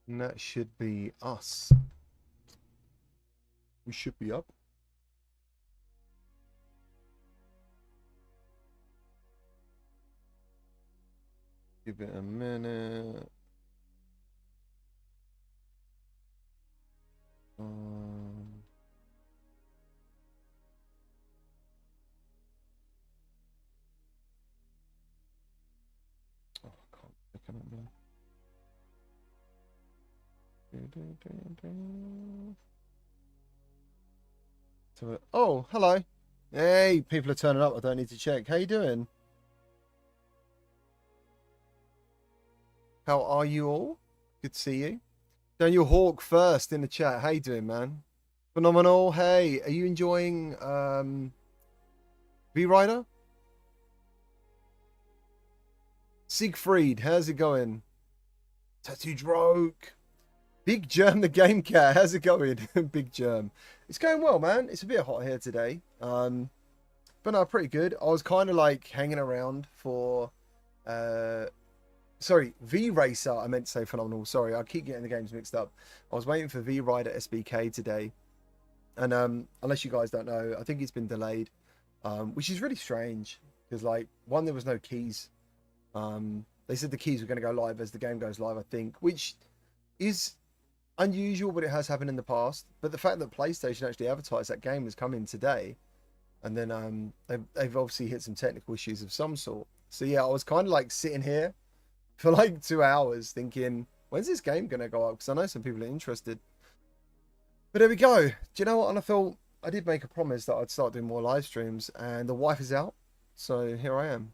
And that should be us. We should be up. Give it a minute. Oh, I can't click on it now. So, oh, hello. Hey, people are turning up. I don't need to check. How you doing? How are you all? Good to see you. Daniel Hawk first in the chat. How you doing, man? Phenomenal. Hey, are you enjoying V-Rider? Siegfried, how's it going? Tattoo Droke. Big Germ the Game Cat, how's it going? Big Germ. It's going well, man. It's a bit hot here today. But no, pretty good. I was kind of like hanging around for sorry, V-Racer, I meant to say Phenomenal. Sorry, I keep getting the games mixed up. I was waiting for V-Rider SBK today. And unless you guys don't know, I think it's been delayed. Which is really strange. Because like, one, there was no keys. They said the keys were going to go live as the game goes live, I think. Which is unusual, but it has happened in the past. But the fact that PlayStation actually advertised that game was coming today. And then they've obviously hit some technical issues of some sort. So yeah, I was kind of like sitting here for like 2 hours thinking, when's this game going to go up? Because I know some people are interested. But there we go. Do you know what? And I thought I did make a promise that I'd start doing more live streams, and the wife is out. So here I am.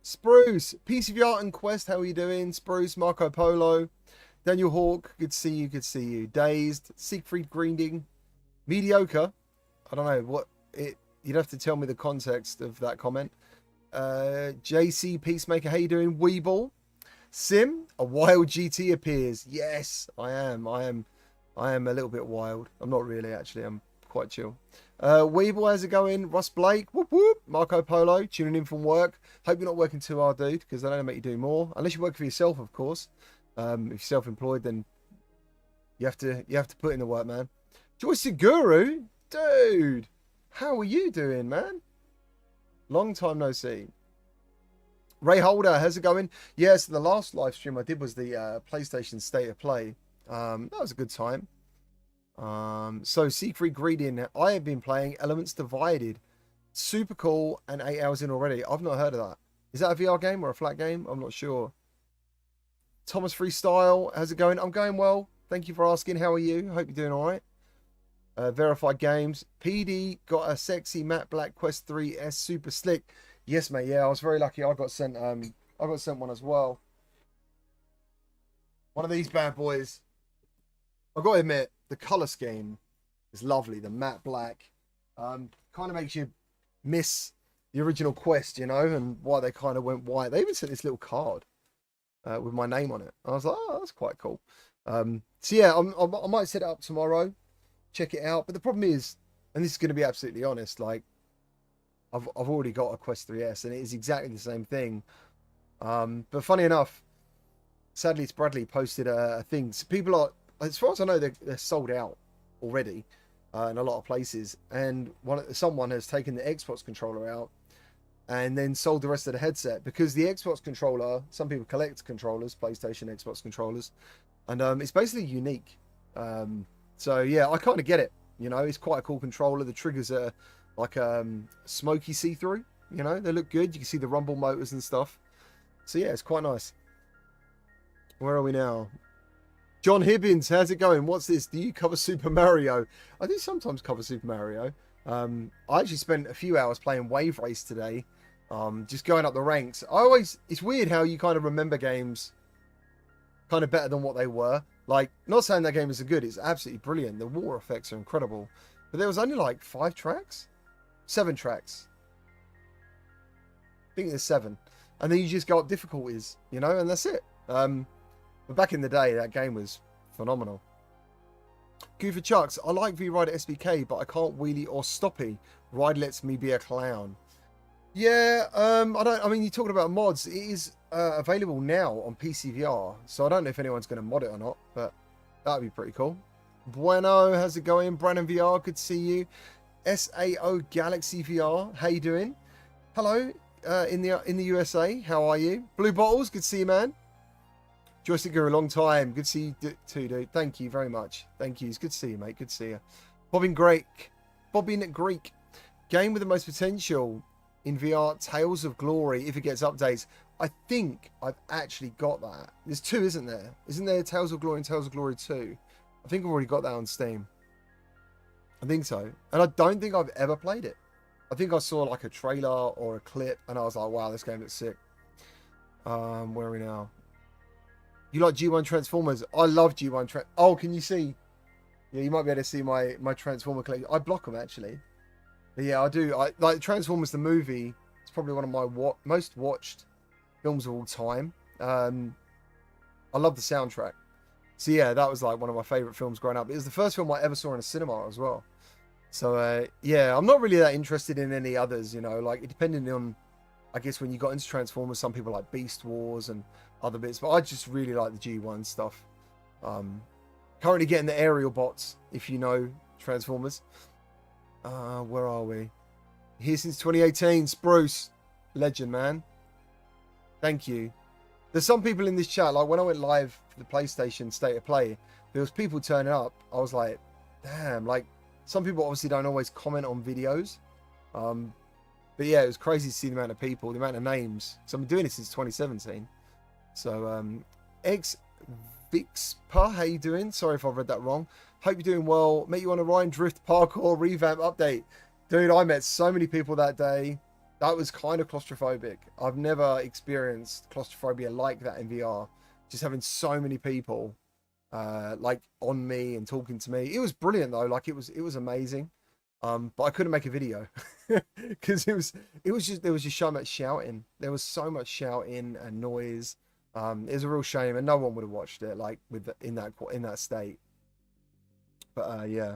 Spruce, PCVR and Quest, how are you doing? Spruce, Marco Polo, Daniel Hawk, good to see you, good to see you. Dazed, Siegfried Greending, Mediocre. I don't know what it. You'd have to tell me the context of that comment. JC Peacemaker, how you doing? Weeble, Sim, a wild GT appears. Yes, I am a little bit wild. I'm not really, actually. I'm quite chill. Weeble, how's it going? Russ Blake, whoop whoop. Marco Polo, tuning in from work. Hope you're not working too hard, dude, because they don't make you do more. Unless you work for yourself, of course. If you're self-employed, then you have to put in the work, man. Joyce Guru, dude, how are you doing, man? Long time no see. Ray Holder, how's it going? Yes, the last live stream I did was the PlayStation State of Play. That was a good time. So Siegfried Greeding, I have been playing Elements Divided. Super cool, and 8 hours in already. I've not heard of that. Is that a VR game or a flat game? I'm not sure. Thomas Freestyle, how's it going? I'm going well. Thank you for asking. How are you? Hope you're doing all right. Verified Games. PD got a sexy matte black Quest 3S super slick. Yes, mate. Yeah, I was very lucky. I got sent one as well. One of these bad boys. I've got to admit, the color scheme is lovely. The matte black kind of makes you miss the original Quest, you know, and why they kind of went white. They even sent this little card with my name on it. I was like, oh, that's quite cool. So yeah, I might set it up tomorrow, check it out. But the problem is, and this is going to be absolutely honest, like I've already got a Quest 3S and it is exactly the same thing. But funny enough, sadly, it's Bradley posted a thing. So people are, as far as I know, they're sold out already in a lot of places. And someone has taken the Xbox controller out and then sold the rest of the headset, because the Xbox controller, some people collect controllers, PlayStation, Xbox controllers, and it's basically unique. So yeah, I kind of get it. You know, it's quite a cool controller. The triggers are like smoky see-through. You know, they look good. You can see the rumble motors and stuff. So yeah, it's quite nice. Where are we now? John Hibbins, how's it going? What's this? Do you cover Super Mario? I do sometimes cover Super Mario. I actually spent a few hours playing Wave Race today, just going up the ranks. It's weird how you kind of remember games kind of better than what they were. Like, not saying that game isn't good, it's absolutely brilliant. The water effects are incredible. But there was only like 7 tracks. I think there's 7. And then you just go up difficulties, you know, and that's it. But back in the day, that game was phenomenal. Goofer Chucks, I like V-Rider SBK, but I can't wheelie or stoppy. Ride lets me be a clown. Yeah, I mean, you're talking about mods. It is available now on PCVR, so I don't know if anyone's going to mod it or not, but that'd be pretty cool. Bueno, how's it going? Brandon VR, good to see you. SAO Galaxy VR, how you doing? Hello, in the USA, how are you? Blue Bottles, good to see you, man. Joystick Guru, a long time. Good to see you too, dude. Thank you very much. Thank you. It's good to see you, mate. Good to see you. Bobbin Greek. Game with the most potential in VR, Tales of Glory, if it gets updates. I think I've actually got that. There's two, isn't there? Isn't there Tales of Glory and Tales of Glory 2? I think I've already got that on Steam. I think so. And I don't think I've ever played it. I think I saw like a trailer or a clip and I was like, wow, this game looks sick. Where are we now? You like G1 Transformers? I love G1 Oh, can you see? Yeah, you might be able to see my Transformer collection. I block them, actually. But yeah, I do. I like Transformers the movie. It's probably one of my most watched films of all time. I love the soundtrack. So yeah, that was like one of my favorite films growing up. It was the first film I ever saw in a cinema as well. So yeah, I'm not really that interested in any others, you know, like depending on, I guess when you got into Transformers, some people like Beast Wars and other bits, but I just really like the G1 stuff. Currently getting the aerial bots, if you know Transformers. Where are we? Here since 2018, Spruce. Legend, man. Thank you. There's some people in this chat, like when I went live for the PlayStation State of Play, there was people turning up. I was like, damn, like some people obviously don't always comment on videos. But yeah, it was crazy to see the amount of people, the amount of names. So I've been doing this since 2017. So, Vixpa, how you doing? Sorry if I've read that wrong. Hope you're doing well. Met you on a Ryan Drift parkour revamp update. Dude, I met so many people that day. That was kind of claustrophobic. I've never experienced claustrophobia like that in VR. Just having so many people, like on me and talking to me. It was brilliant though. Like it was amazing. But I couldn't make a video because there was just so much shouting. There was so much shouting and noise. It was a real shame, and no one would have watched it like in that state. But yeah,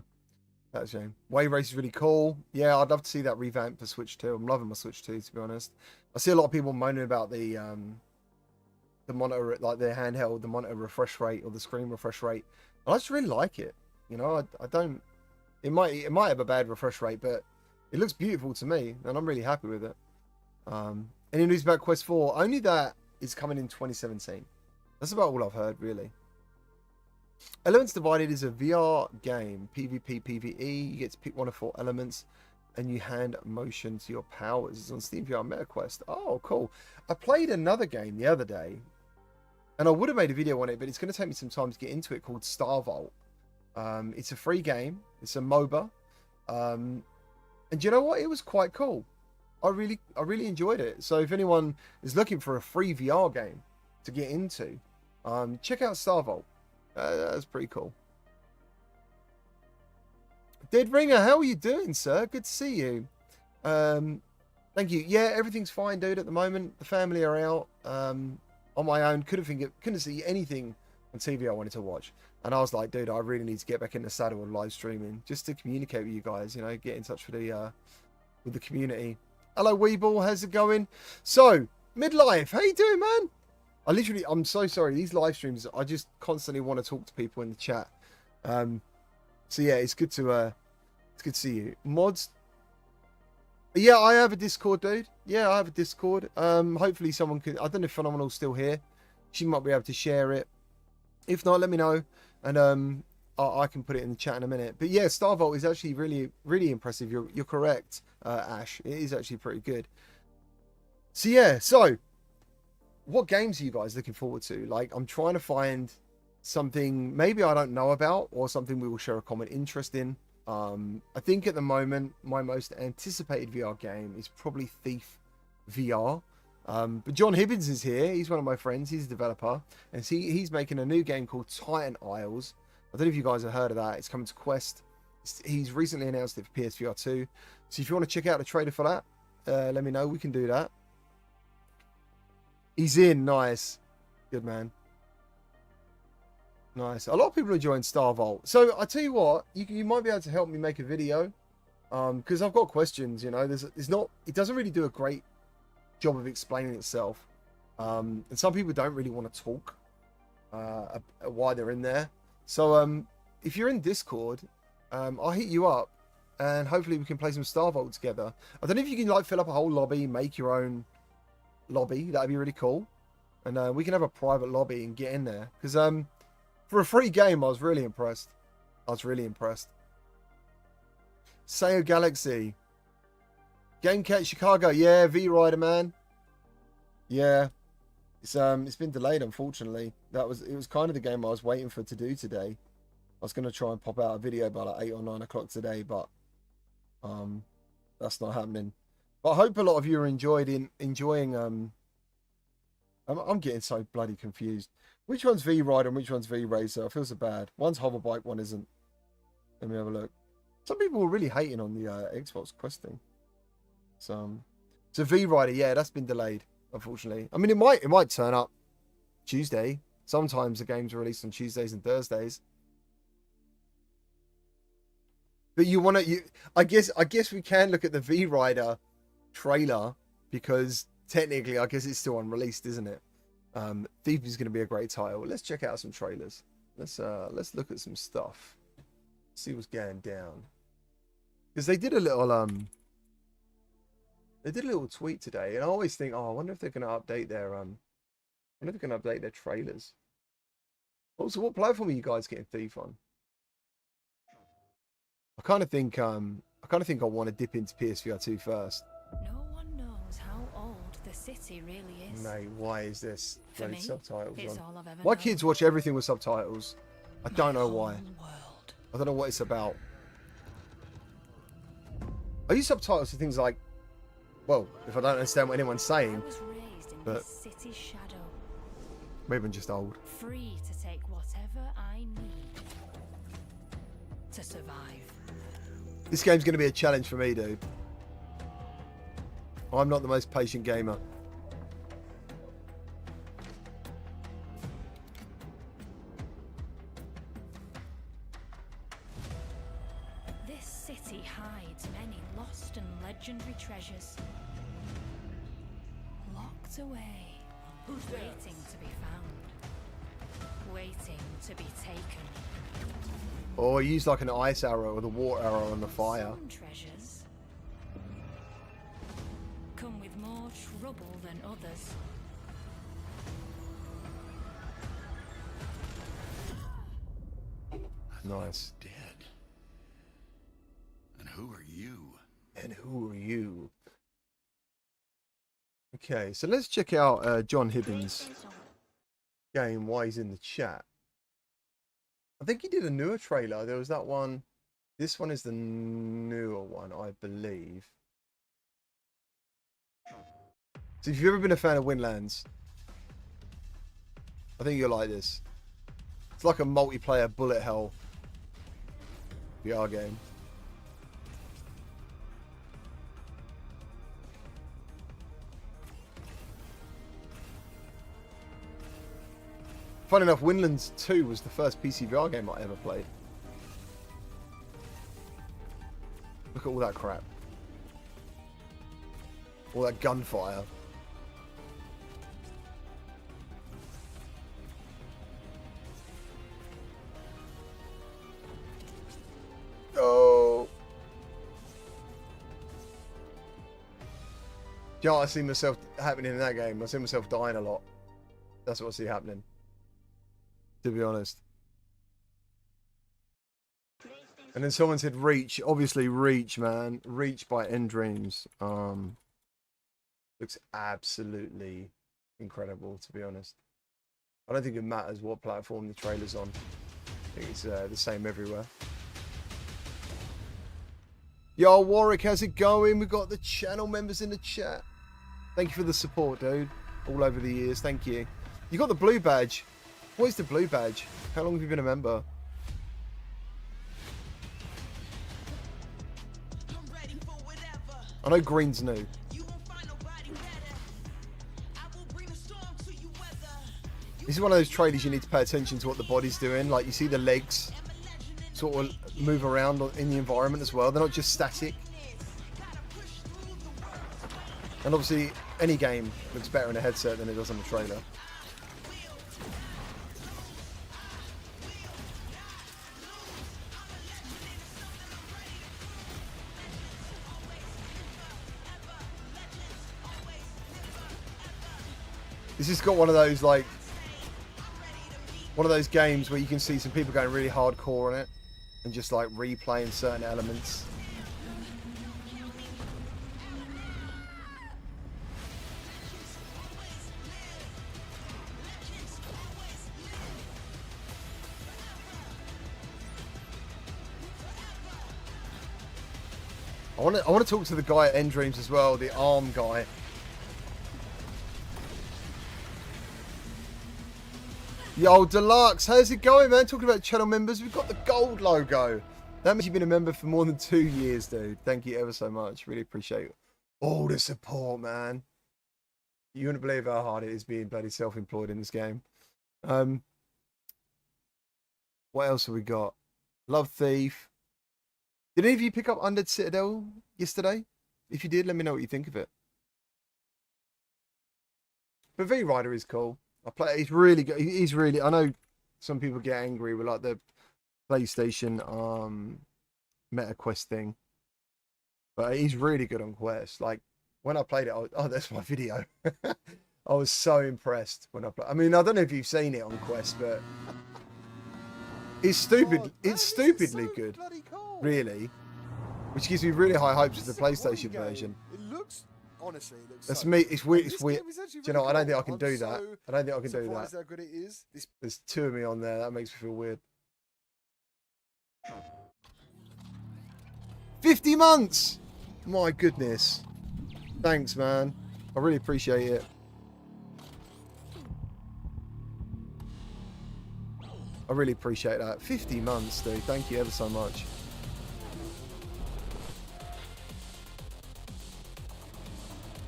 that's a shame. Wave Race is really cool. Yeah, I'd love to see that revamp for Switch 2. I'm loving my Switch 2, to be honest. I see a lot of people moaning about the monitor, like the handheld, the monitor refresh rate or the screen refresh rate. And I just really like it. You know, I don't. It might have a bad refresh rate, but it looks beautiful to me, and I'm really happy with it. Any news about Quest 4? Only that is coming in 2017. That's about all I've heard, really. Elements Divided is a VR game, PvP, PvE. You get to pick one of 4 elements, and you hand motion to your powers. It's on Steam VR MetaQuest. Oh, cool. I played another game the other day, and I would have made a video on it, but it's going to take me some time to get into it, called Star Vault. It's a free game. It's a MOBA. And you know what? It was quite cool. I really enjoyed it. So if anyone is looking for a free VR game to get into, check out Star Vault. That's pretty cool. Dead Ringer, how are you doing, sir? Good to see you. Thank you. Yeah, everything's fine, dude, at the moment. The family are out. On my own. Couldn't see anything on TV I wanted to watch. And I was like, dude, I really need to get back in the saddle of live streaming just to communicate with you guys, you know, get in touch with the community. Hello, Weeble, how's it going? So, Midlife, how you doing, man? I'm so sorry. These live streams, I just constantly want to talk to people in the chat. So yeah, it's good to see you. Mods. Yeah, I have a Discord, dude. Yeah, I have a Discord. Hopefully someone can. I don't know if Phenomenal's still here. She might be able to share it. If not, let me know, and I can put it in the chat in a minute. But yeah, Star Vault is actually really impressive. You're correct, Ash. It is actually pretty good. So yeah, so what games are you guys looking forward to? Like, I'm trying to find something maybe I don't know about, or something we will share a common interest in. I think at the moment my most anticipated VR game is probably Thief VR. But John Hibbins is here. He's one of my friends. He's a developer, and he's making a new game called Titan Isles. I don't know if you guys have heard of that. It's coming to Quest. He's recently announced it for PSVR 2. So if you want to check out the trailer for that, let me know. We can do that. He's in. Nice. Good, man. Nice. A lot of people are enjoying Star Vault. So I tell you what, you might be able to help me make a video Because I've got questions. You know, it doesn't really do a great job of explaining itself, and some people don't really want to talk why they're in there. So if you're in Discord, I'll hit you up, and hopefully we can play some Star Vault together. I don't know if you can like fill up a whole lobby, make your own lobby. That'd be really cool, and we can have a private lobby and get in there. Because for a free game, I was really impressed. Sayo Galaxy, GameCat Chicago, yeah, V Rider, man. Yeah, it's been delayed, unfortunately. It was kind of the game I was waiting for to do today. I was gonna try and pop out a video by like 8 or 9 o'clock today, but that's not happening. But I hope a lot of you are enjoying. I'm getting so bloody confused. Which one's V Rider and which one's V Racer? I feel so bad. One's hoverbike, one isn't. Let me have a look. Some people were really hating on the Xbox Quest thing. So V Rider, yeah, that's been delayed, unfortunately. I mean, it might turn up Tuesday. Sometimes the games are released on Tuesdays and Thursdays. But I guess we can look at the V Rider trailer, because technically I guess it's still unreleased, isn't it? Thief is going to be a great title. Let's check out some trailers. Let's look at some stuff. See what's going down. Because they did a little tweet today, and I always think, oh, I wonder if they're going to update their trailers. Also, what platform are you guys getting Thief on? I kind of think I want to dip into PSVR 2 first. No one knows how old the city really is. Mate, why is this bloody subtitles on? My My kids watch everything with subtitles. I don't know why. I don't know what it's about. I use subtitles for things like, well, if I don't understand what anyone's saying, I was raised in but the city shadow. maybe I'm just old. Free to take whatever I need to survive. This game's going to be a challenge for me, dude. I'm not the most patient gamer. This city hides many lost and legendary treasures. Locked away. Waiting to be found. Waiting to be taken. Or use like an ice arrow or the water arrow on the fire. Some treasures come with more trouble than others. Nice. Dead. And who are you? And who are you? Okay, so let's check out John Hibbins' game while he's in the chat. I think he did a newer trailer. There was that one. This one is the newer one, I believe. So if you've ever been a fan of Windlands, I think you'll like this. It's like a multiplayer bullet hell VR game. Funny enough, Windlands 2 was the first PCVR game I ever played. Look at all that crap. All that gunfire. Oh. Do you know what I see myself happening in that game? I see myself dying a lot. That's what I see happening, to be honest. And then someone said Reach. Obviously Reach, man. Reach by End Dreams. Looks absolutely incredible, to be honest. I don't think it matters what platform the trailer's on. I think it's the same everywhere. Yo, Warwick, how's it going? We've got the channel members in the chat. Thank you for the support, dude. All over the years. Thank you. You got the blue badge. What is the blue badge? How long have you been a member? I know green's new. This is one of those trailers you need to pay attention to what the body's doing. Like, you see the legs sort of move around in the environment as well. They're not just static. And obviously, any game looks better in a headset than it does on the trailer. This has got one of those, like, one of those games where you can see some people going really hardcore on it and just like replaying certain elements. I want to talk to the guy at End Dreams as well, the arm guy. Yo, Deluxe, how's it going, man? Talking about channel members, we've got the gold logo. That means you've been a member for more than 2 years, dude. Thank you ever so much. Really appreciate all the support, man. You wouldn't believe how hard it is being bloody self-employed in this game. What else have we got? Love Thief. Did any of you pick up Undead Citadel yesterday? If you did, let me know what you think of it. But V-Rider is cool. I play. He's really good. He's really. I know some people get angry with like the PlayStation Meta Quest thing, but he's really good on Quest. Like when I played it, oh, that's my video. I was so impressed when I played. I mean, I don't know if you've seen it on Quest, but it's stupid. God, it's stupidly good, cool. really, which gives me really high hopes for the PlayStation version. It looks. Honestly, it looks That's so me. good. It's weird. And It's this weird. game is actually Do you know? really I don't think I cool. can I'm do that. so I don't think I can do that. surprised how good it is. There's 2 of me on there. That makes me feel weird. 50 months! My goodness. Thanks, man. I really appreciate it. I really appreciate that. 50 months, dude. Thank you ever so much.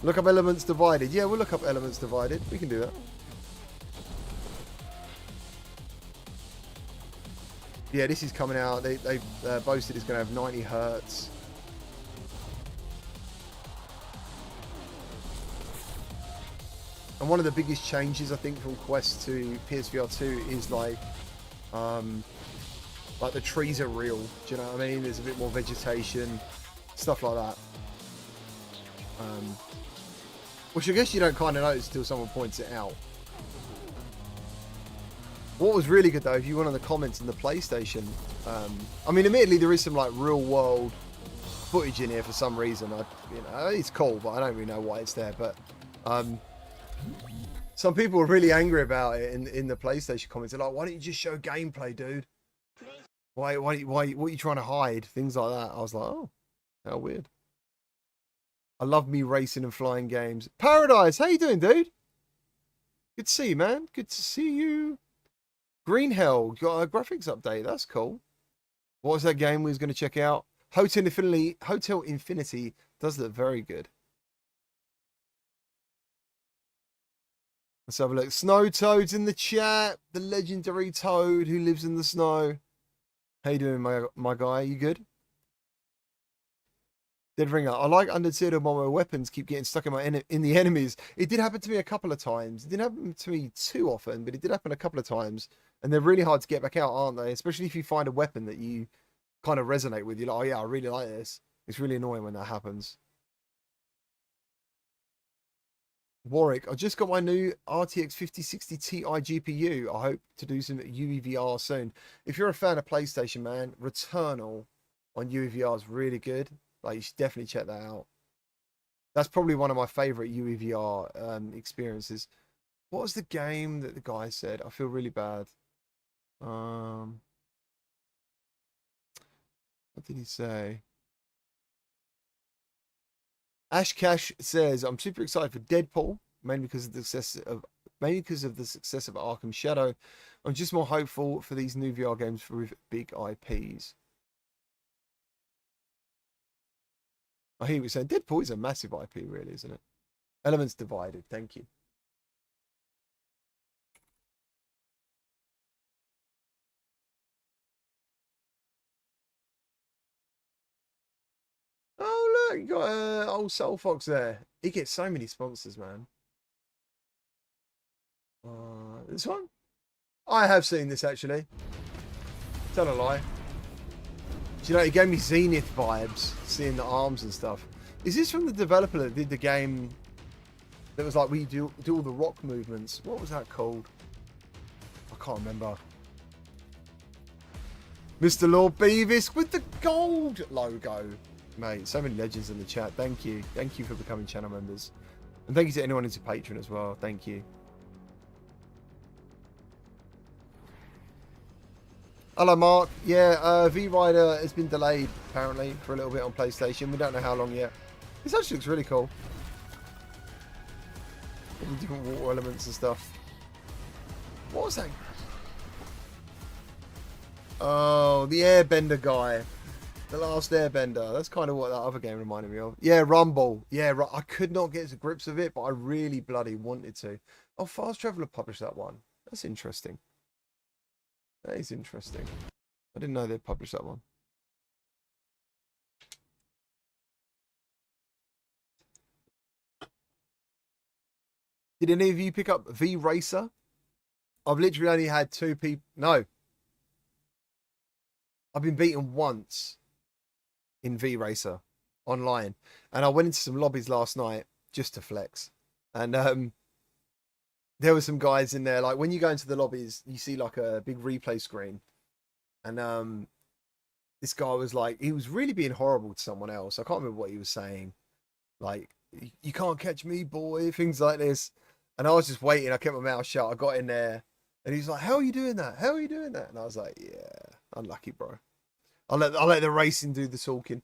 Look up Elements Divided. Yeah, we'll look up Elements Divided. We can do that. Yeah, this is coming out. They boasted it's going to have 90 hertz. And one of the biggest changes, I think, from Quest to PSVR 2 is like the trees are real. Do you know what I mean? There's a bit more vegetation, stuff like that. Which I guess you don't kind of notice until someone points it out. What was really good though, if you went on the comments in the PlayStation, I mean, admittedly there is some like real world footage in here for some reason. It's cool, but I don't really know why it's there. But some people were really angry about it in the PlayStation comments. They're like, "Why don't you just show gameplay, dude? Why? What are you trying to hide?" Things like that. I was like, "Oh, how weird." I love me racing and flying games. Paradise, how you doing, dude? Good to see you, man. Good to see you. Green Hell, got a graphics update. That's cool. What was that game we was going to check out? Hotel Infinity does look very good. Let's have a look. Snow Toad's in the chat. The legendary Toad who lives in the snow. How you doing, my guy? You good? Dead Ringer. I like Undead Citadel, but my weapons keep getting stuck in the enemies. It did happen to me a couple of times. It didn't happen to me too often, but it did happen a couple of times. And they're really hard to get back out, aren't they? Especially if you find a weapon that you kind of resonate with. You're like, oh yeah, I really like this. It's really annoying when that happens. Warwick, I just got my new RTX 5060 Ti GPU. I hope to do some UEVR soon. If you're a fan of PlayStation, man, Returnal on UEVR is really good. Like, you should definitely check that out. That's probably one of my favorite UEVR experiences. What was the game that the guy said? I feel really bad. What did he say? Ashcash says, I'm super excited for Deadpool, mainly because of the success of Arkham Shadow. I'm just more hopeful for these new VR games with big IPs. I hear you saying Deadpool is a massive IP, really, isn't it? Elements Divided. Thank you. that? You got old Soul Fox there. He gets so many sponsors, man. This one? I have seen this actually. Tell a lie. Do you know, it gave me Zenith vibes, seeing the arms and stuff. Is this from the developer that did the game that was like, we do all the rock movements? What was that called? I can't remember. Mr. Lord Beavis with the gold logo. Mate, so many legends in the chat. Thank you. Thank you for becoming channel members. And thank you to anyone who's a patron as well. Thank you. Hello, Mark. Yeah, V-Rider has been delayed, apparently, for a little bit on PlayStation. We don't know how long yet. This actually looks really cool. All the different water elements and stuff. What was that? Oh, the Airbender guy. The Last Airbender. That's kind of what that other game reminded me of. Yeah, Rumble. Yeah, I could not get to grips with it, but I really bloody wanted to. Oh, Fast Traveler published that one. That's interesting. That is interesting. I didn't know they'd published that one. Did any of you pick up V Racer? I've literally only had 2 people. No. I've been beaten once in V Racer online. And I went into some lobbies last night just to flex. And there were some guys in there. Like when you go into the lobbies, you see like a big replay screen. And this guy was like, he was really being horrible to someone else. I can't remember what he was saying. Like, you can't catch me, boy. Things like this. And I was just waiting. I kept my mouth shut. I got in there. And he's like, how are you doing that? How are you doing that? And I was like, yeah, unlucky, bro. I'll let the racing do the talking.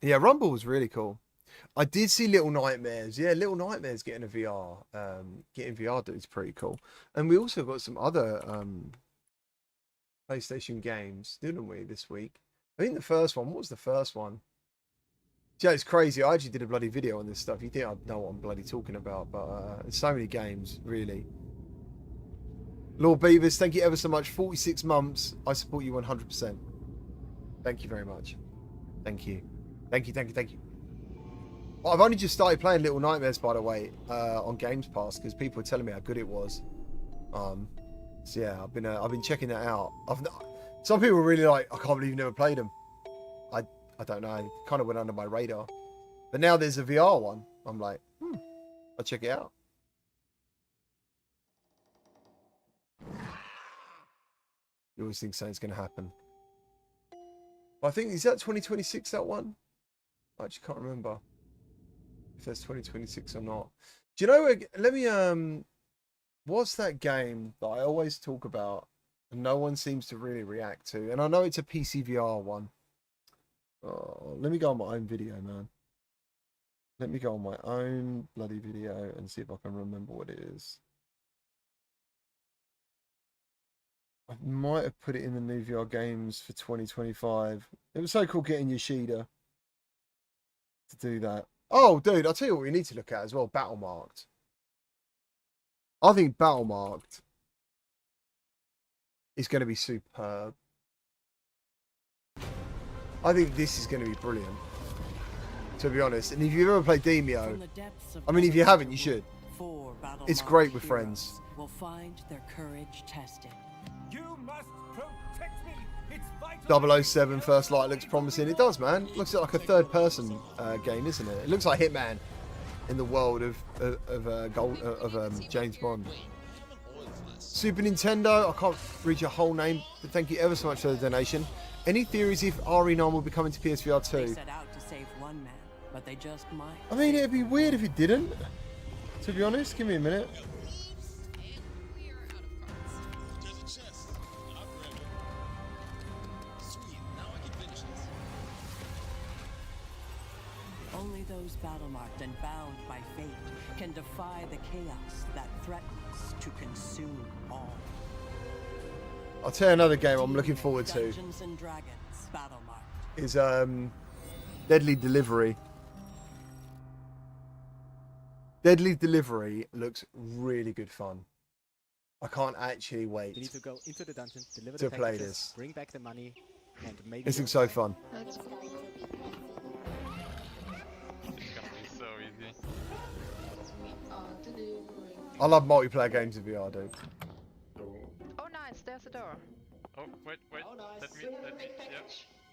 Yeah, Rumble was really cool. I did see Little Nightmares. Yeah, Little Nightmares getting a VR. Getting VR is pretty cool. And we also got some other PlayStation games, didn't we, this week? I think the first one, what was the first one? Yeah, it's crazy. I actually did a bloody video on this stuff. You think I know what I'm bloody talking about, but there's so many games, really. Lord Beavis, thank you ever so much. 46 months. I support you 100%. Thank you very much. Thank you. Thank you, thank you, thank you. Well, I've only just started playing Little Nightmares, by the way, on Games Pass, because people were telling me how good it was. So yeah, I've been checking that out. Some people were really like, I can't believe you never played them. I don't know. It kind of went under my radar. But now there's a VR one. I'm like, I'll check it out. You always think something's going to happen. I think, is that 2026, that one? I just can't remember if that's 2026 or not. Do you know, let me, what's that game that I always talk about and no one seems to really react to? And I know it's a PCVR one. Oh, let me go on my own video, man. Let me go on my own bloody video and see if I can remember what it is. I might have put it in the new VR games for 2025. It was so cool getting Yoshida to do that. Oh, dude, I'll tell you what we need to look at as well. Battlemarked. I think Battlemarked is going to be superb. I think this is going to be brilliant, to be honest. And if you've ever played Demio, I mean, if you haven't, you should. It's great with friends. Will find their courage tested. You must protect me. It's 007 First Light looks promising. It does, man. It looks like a third-person game, isn't it? It looks like Hitman in the world of James Bond. Super Nintendo. I can't read your whole name, but thank you ever so much for the donation. Any theories if RE9 will be coming to PSVR 2? They set out to save one man, but they just might. I mean, it'd be weird if it didn't. To be honest, give me a minute. Only those battle-marked and bound by fate can defy the chaos that threatens to consume all. I'll tell you another game I'm looking forward to. Dungeons and Dragons battle-marked Is Deadly Delivery. Deadly Delivery looks really good fun. I can't actually wait You need to go into the dungeon, deliver to the play packages, this. bring back the money, This looks so fun. It's gonna be so easy. I love multiplayer games in VR, dude. Oh, nice. There's a door. Oh, wait. Oh, nice. Let me, yeah.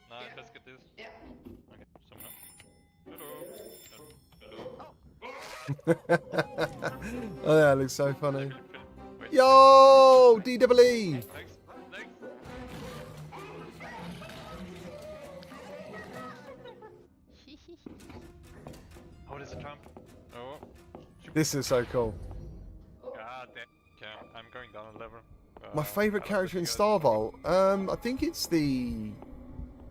Nice, Yeah. let's get this. Yeah. Okay, somehow. Hello. Oh, that looks so funny. Wait. Yo, DWE. Legs. Oh, there's a jump. Oh. This is so cool. God damn. Okay, I'm going down a level. My favourite I love character that in you guys- Star Vault. I think it's the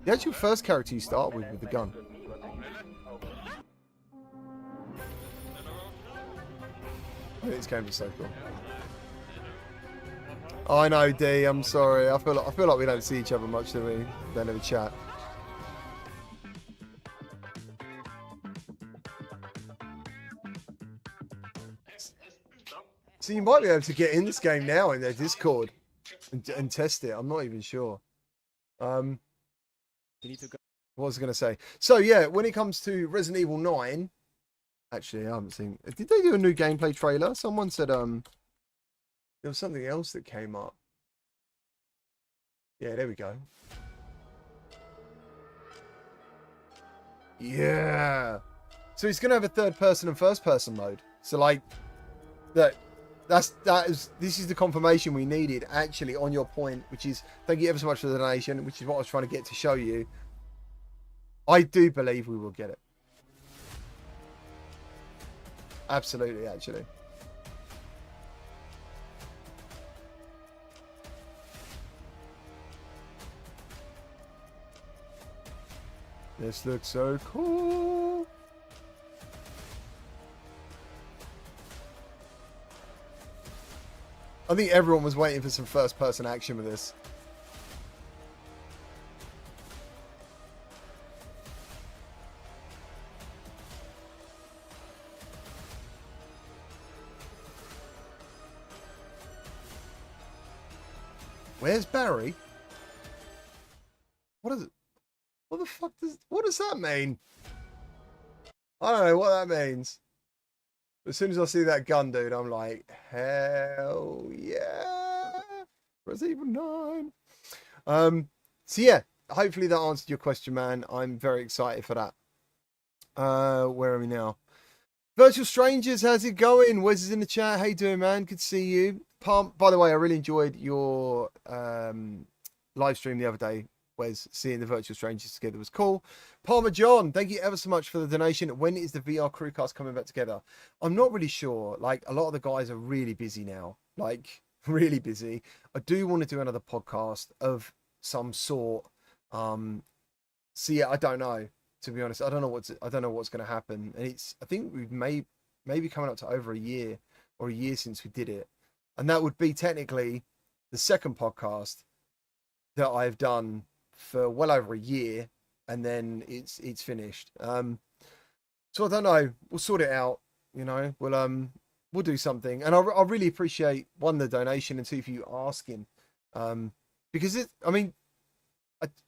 actual first character you start with the gun. This game is so cool. Oh, I know, D. I'm sorry. I feel like we don't see each other much, do we? Don't ever chat. So you might be able to get in this game now in their Discord and test it. I'm not even sure. You need to go. What was I going to say? So yeah, when it comes to Resident Evil 9, actually I haven't seen. Did they do a new gameplay trailer? Someone said there was something else that came up. Yeah, there we go. Yeah. So it's going to have a third person and first person mode. So like this is the confirmation we needed actually on your point, which is thank you ever so much for the donation, which is what I was trying to get to show you. I do believe we will get it. Absolutely, actually. This looks so cool. I think everyone was waiting for some first-person action with this. Where's Barry? What is it? What the fuck does that mean? I don't know what that means. As soon as I see that gun, dude, I'm like, hell yeah. Resident Evil 9. So yeah, hopefully that answered your question, man. I'm very excited for that. Where are we now? Virtual Strangers, how's it going? Wes is in the chat. How you doing, man? Good to see you. Palm, by the way, I really enjoyed your live stream the other day. Wes, seeing the Virtual Strangers together was cool. Palmer John, thank you ever so much for the donation. When is the VR crewcast coming back together? I'm not really sure. Like, a lot of the guys are really busy now. Like, really busy. I do want to do another podcast of some sort. So yeah, I don't know. To be honest, I don't know what's going to happen. And I think we've maybe coming up to over a year since we did it. And that would be technically the second podcast that I've done for well over a year, and then it's finished. So I don't know. We'll sort it out. You know, we'll do something. And I really appreciate one, the donation, and two, for you asking, because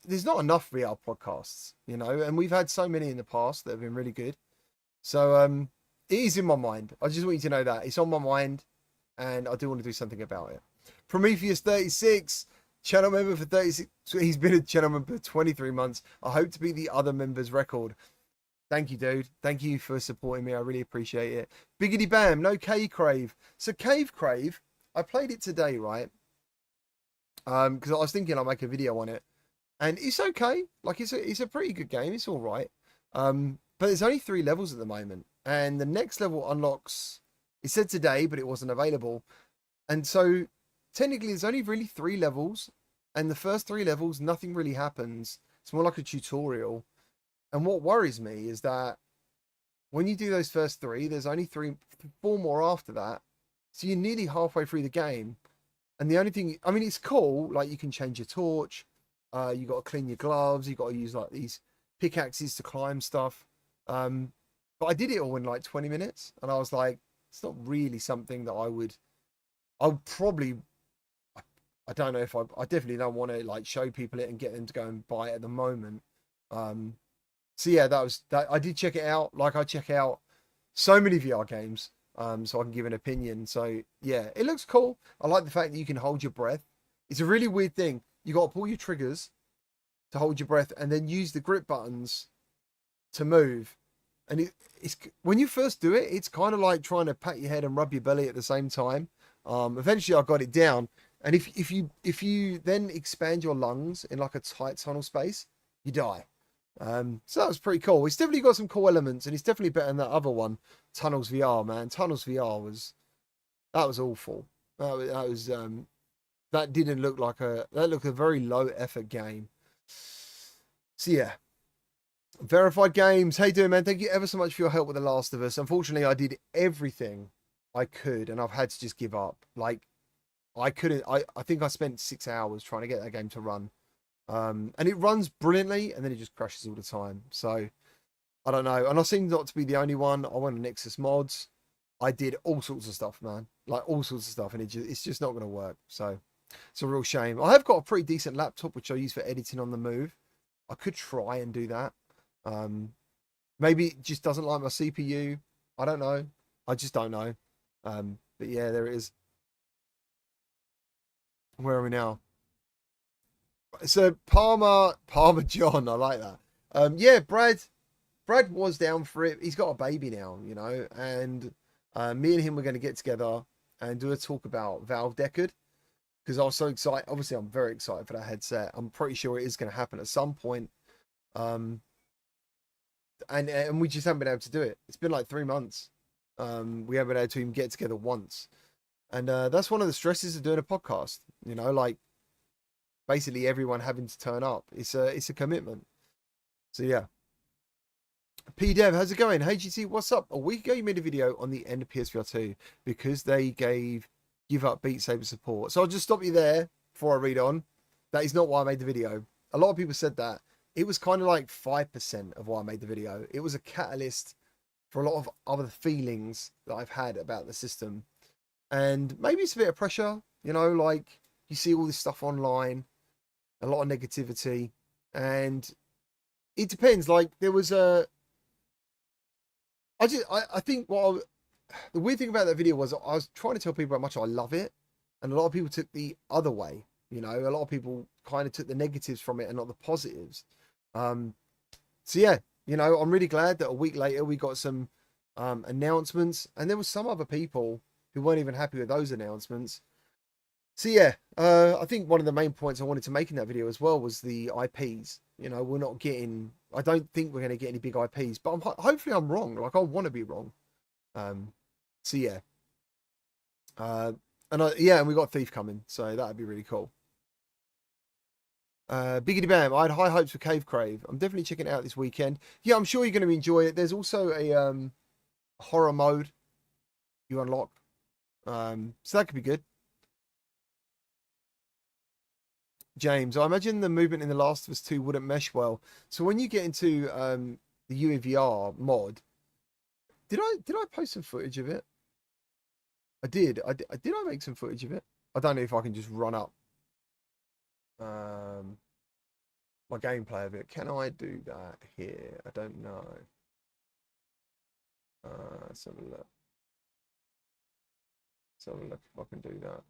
there's not enough VR podcasts, you know, and we've had so many in the past that have been really good. So it is in my mind. I just want you to know that it's on my mind, and I do want to do something about it. Prometheus 36. Channel member for 36. He's been a channel member for 23 months. I hope to beat the other members' record. Thank you, dude. Thank you for supporting me. I really appreciate it. Biggity Bam, no Cave Crave. So Cave Crave, I played it today, right? Because I was thinking I'll make a video on it, and it's okay. Like it's a pretty good game. It's all right. But there's only 3 levels at the moment, and the next level unlocks. It said today, but it wasn't available, and so technically there's only really 3 levels, and the first 3 levels nothing really happens. It's more like a tutorial. And what worries me is that when you do those first 3, there's only 4 more after that, so you're nearly halfway through the game. And the only thing, I mean, it's cool, like you can change your torch, you got to clean your gloves, you got to use like these pickaxes to climb stuff, but I did it all in like 20 minutes, and I was like, it's not really something that I would I don't know if I definitely don't want to like show people it and get them to go and buy it at the moment. So yeah, that. I did check it out. Like I check out so many VR games, so I can give an opinion. So yeah, it looks cool. I like the fact that you can hold your breath. It's a really weird thing. You got to pull your triggers to hold your breath, and then use the grip buttons to move. And it's when you first do it, it's kind of like trying to pat your head and rub your belly at the same time. Eventually, I got it down. And if you then expand your lungs in like a tight tunnel space, you die. So that was pretty cool. It's definitely got some cool elements, and it's definitely better than that other one, Tunnels VR. Man, Tunnels VR was awful. That didn't look like that looked a very low effort game. So yeah. Verified Games, how you doing, man? Thank you ever so much for your help with The Last of Us. Unfortunately, I did everything I could, and I've had to just give up. Like, I couldn't. I think I spent 6 hours trying to get that game to run, and it runs brilliantly, and then it just crashes all the time. So I don't know. And I seem not to be the only one. I went on Nexus Mods. I did all sorts of stuff, man. Like all sorts of stuff, and it's just not going to work. So it's a real shame. I have got a pretty decent laptop which I use for editing on the move. I could try and do that. Maybe it just doesn't like my CPU. I don't know. I just don't know. But yeah, there it is. Where are we now? So Palmer John, I like that. Yeah, Brad was down for it. He's got a baby now, you know, and me and him were going to get together and do a talk about Valve Deckard, because I was so excited. Obviously, I'm very excited for that headset. I'm pretty sure it is going to happen at some point. And we just haven't been able to do it. It's been like 3 months. We haven't been able to even get together once. And that's one of the stresses of doing a podcast. You know, like basically everyone having to turn up. It's a commitment. So yeah. P-Dev, how's it going? Hey GT, what's up? A week ago you made a video on the end of PSVR 2 because they give up Beat Saber support. So I'll just stop you there before I read on. That is not why I made the video. A lot of people said that. It was kind of like 5% of why I made the video. It was a catalyst for a lot of other feelings that I've had about the system. And maybe it's a bit of pressure, you know, like you see all this stuff online, a lot of negativity, and it depends. Like there was I think the weird thing about that video was I was trying to tell people how much I love it, and a lot of people took the other way. You know, a lot of people kind of took the negatives from it and not the positives. So yeah, you know, I'm really glad that a week later we got some announcements, and there was some other people who weren't even happy with those announcements. So yeah, I think one of the main points I wanted to make in that video as well was the IPs. You know, I don't think we're going to get any big IPs, but hopefully I'm wrong. Like I want to be wrong. So yeah. And we got Thief coming, so that'd be really cool. Biggity Bam, I had high hopes for Cave Crave. I'm definitely checking it out this weekend. Yeah, I'm sure you're going to enjoy it. There's also a horror mode you unlock. So that could be good. James, I imagine the movement in The Last of Us 2 wouldn't mesh well. So when you get into the UVR mod, did I post some footage of it? I did. Did I make some footage of it? I don't know if I can just run up my gameplay of it. Can I do that here? I don't know. Let's have a look. Let's have a look if I can do that.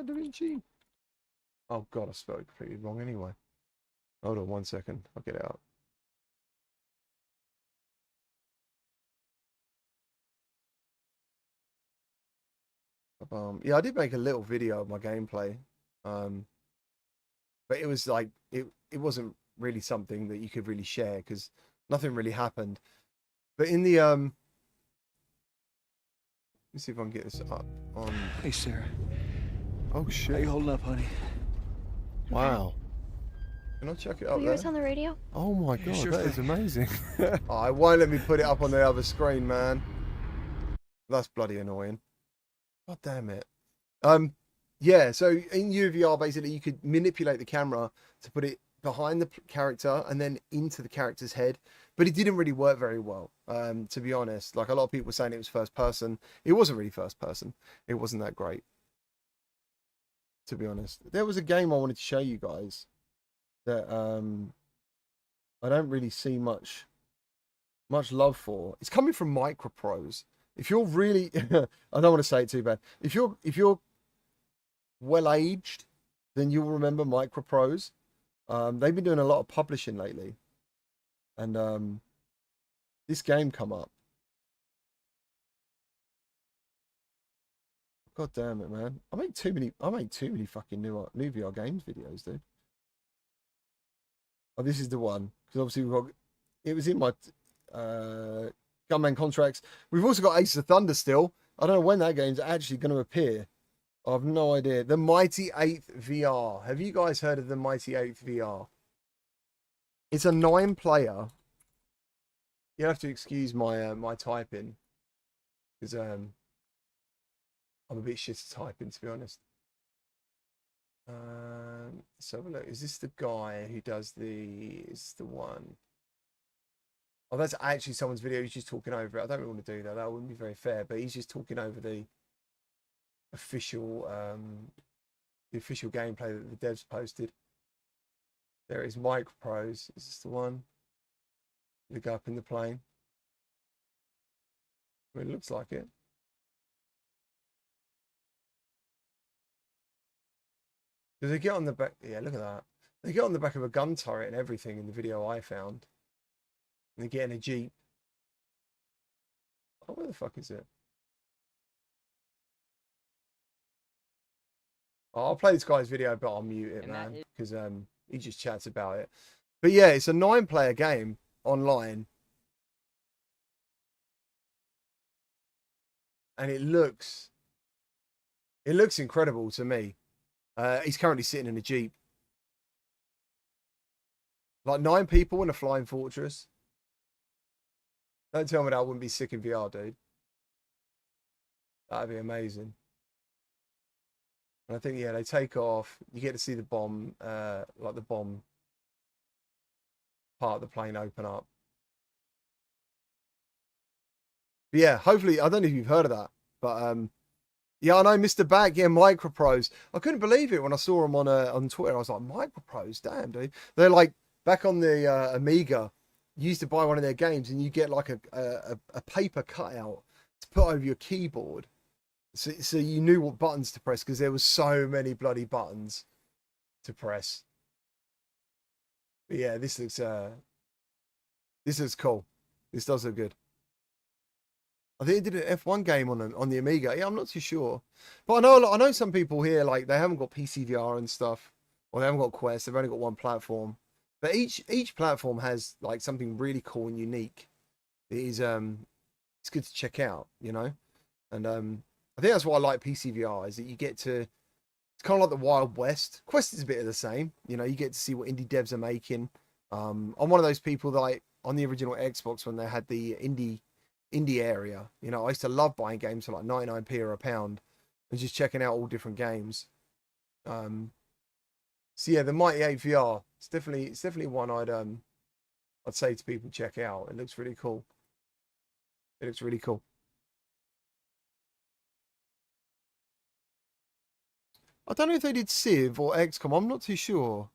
Da Vinci. Oh god, I spelled it completely wrong anyway. Hold on 1 second. I'll get it out. Yeah, I did make a little video of my gameplay. But it was like it wasn't really something that you could really share because nothing really happened. But in the let me see if I can get this up on. Hey, Sarah. Oh shit! How you holding up, honey? Wow. Can I check it up Are yours on the radio? Oh my god, sure that thing. is amazing. Oh, it won't let me put it up on the other screen, man. That's bloody annoying. God damn it. Yeah, so in UVR, basically, you could manipulate the camera to put it behind the character and then into the character's head, but it didn't really work very well, to be honest. Like, a lot of people were saying it was first person. It wasn't really first person. It wasn't that great, to be honest. There was a game I wanted to show you guys that I don't really see much love for. It's coming from Micropros. If you're really, I don't want to say it too bad. If you're well aged, then you'll remember Micropros. They've been doing a lot of publishing lately, and this game come up. God damn it, man! I make too many fucking new VR games videos, dude. Oh, this is the one, because obviously it was in my Gunman contracts. We've also got Ace of Thunder still. I don't know when that game's actually going to appear. I have no idea. The Mighty 8th VR. Have you guys heard of the Mighty 8th VR? It's a 9-player. You have to excuse my my typing, because I'm a bit shit at typing, to be honest. Let's have a look. Is this the guy who does the... Is the one? Oh, that's actually someone's video. He's just talking over it. I don't really want to do that. That wouldn't be very fair. But he's just talking over the official gameplay that the devs posted. There is Micropros. Is this the one? The guy up in the plane. Well, it looks like it. Does they get on the back? Yeah, look at that. They get on the back of a gun turret and everything in the video I found. And they get in a Jeep. Oh, where the fuck is it? Oh, I'll play this guy's video, but I'll mute it, man, because he just chats about it. But yeah, it's a 9-player game online. And it looks incredible to me. He's currently sitting in a Jeep. Like 9 people in a flying fortress. Don't tell me that I wouldn't be sick in VR, dude. That'd be amazing. And I think, yeah, they take off. You get to see the bomb, like the bomb part of the plane open up. But yeah, hopefully, I don't know if you've heard of that, but yeah, I know Mr. Back, yeah, Micropros. I couldn't believe it when I saw him on Twitter. I was like, Micropros, damn, dude. They're like, back on the Amiga, you used to buy one of their games and you get like a paper cutout to put over your keyboard. So you knew what buttons to press, because there was so many bloody buttons to press. But yeah, this looks cool. This does look good. I think they did an F1 game on the Amiga. Yeah, I'm not too sure, but I know some people here, like, they haven't got PCVR and stuff, or they haven't got Quest. They've only got one platform, but each platform has like something really cool and unique. It is it's good to check out, you know, and I think that's why I like PCVR, is that you get to, it's kind of like the Wild West. Quest is a bit of the same, you know, you get to see what indie devs are making. I'm one of those people that, like, on the original Xbox, when they had the indie area, you know, I used to love buying games for like 99p or £1 and just checking out all different games. So yeah, the Mighty 8 VR, it's definitely one I'd say to people, check out. It looks really cool. It looks really cool. I don't know if they did Civ or XCOM. I'm not too sure.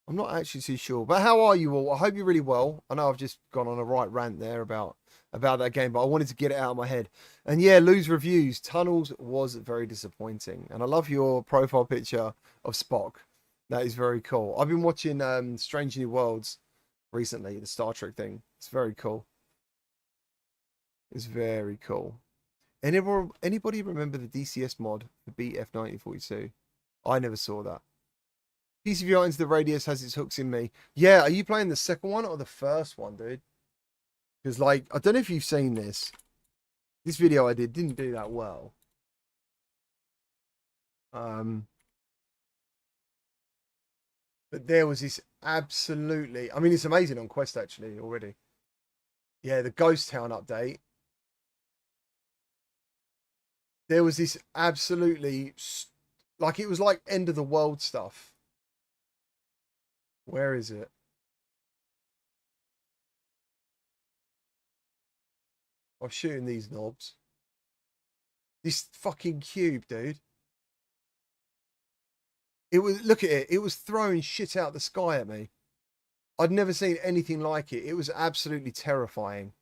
I'm not actually too sure. But how are you all? I hope you're really well. I know I've just gone on a right rant there about that game, but I wanted to get it out of my head. And yeah, Lou's reviews. Tunnels was very disappointing. And I love your profile picture of Spock. That is very cool. I've been watching Strange New Worlds recently, the Star Trek thing. It's very cool. It's very cool. Anybody remember the DCS mod for Beat F1942? I never saw that. PCVR Into the Radius has its hooks in me. Yeah, are you playing the second one or the first one, dude? Because, like, I don't know if you've seen this. This video I didn't do that well. But there was this absolutely... I mean, it's amazing on Quest, actually, already. Yeah, the Ghost Town update. there was this absolutely, like, it was like end of the world stuff. Where is it? I'm shooting these knobs. This fucking cube, dude. It was, look at it. It was throwing shit out the sky at me. I'd never seen anything like it. It was absolutely terrifying.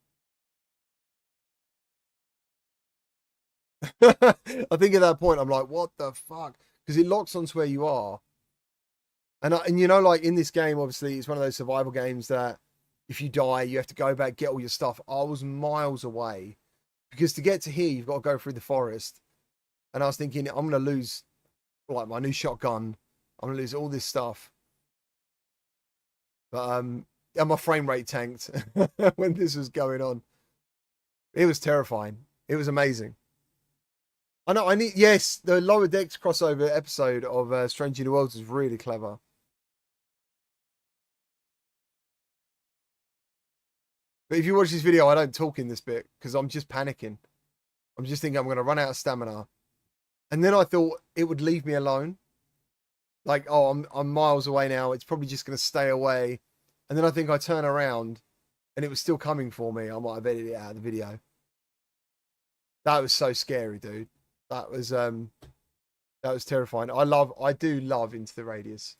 I think at that point, I'm like, what the fuck? Because it locks onto where you are. And you know, like in this game, obviously, it's one of those survival games that if you die, you have to go back, get all your stuff. I was miles away. Because to get to here, you've got to go through the forest. And I was thinking, I'm going to lose, like, my new shotgun. I'm going to lose all this stuff. But, and my frame rate tanked when this was going on. It was terrifying. It was amazing. I know, yes, the Lower Decks crossover episode of Strange New Worlds is really clever. But if you watch this video, I don't talk in this bit because I'm just panicking. I'm just thinking I'm going to run out of stamina. And then I thought it would leave me alone. Like, oh, I'm miles away now. It's probably just going to stay away. And then I think I turn around and it was still coming for me. I might have edited it out of the video. That was so scary, dude. That was terrifying. I do love Into the Radius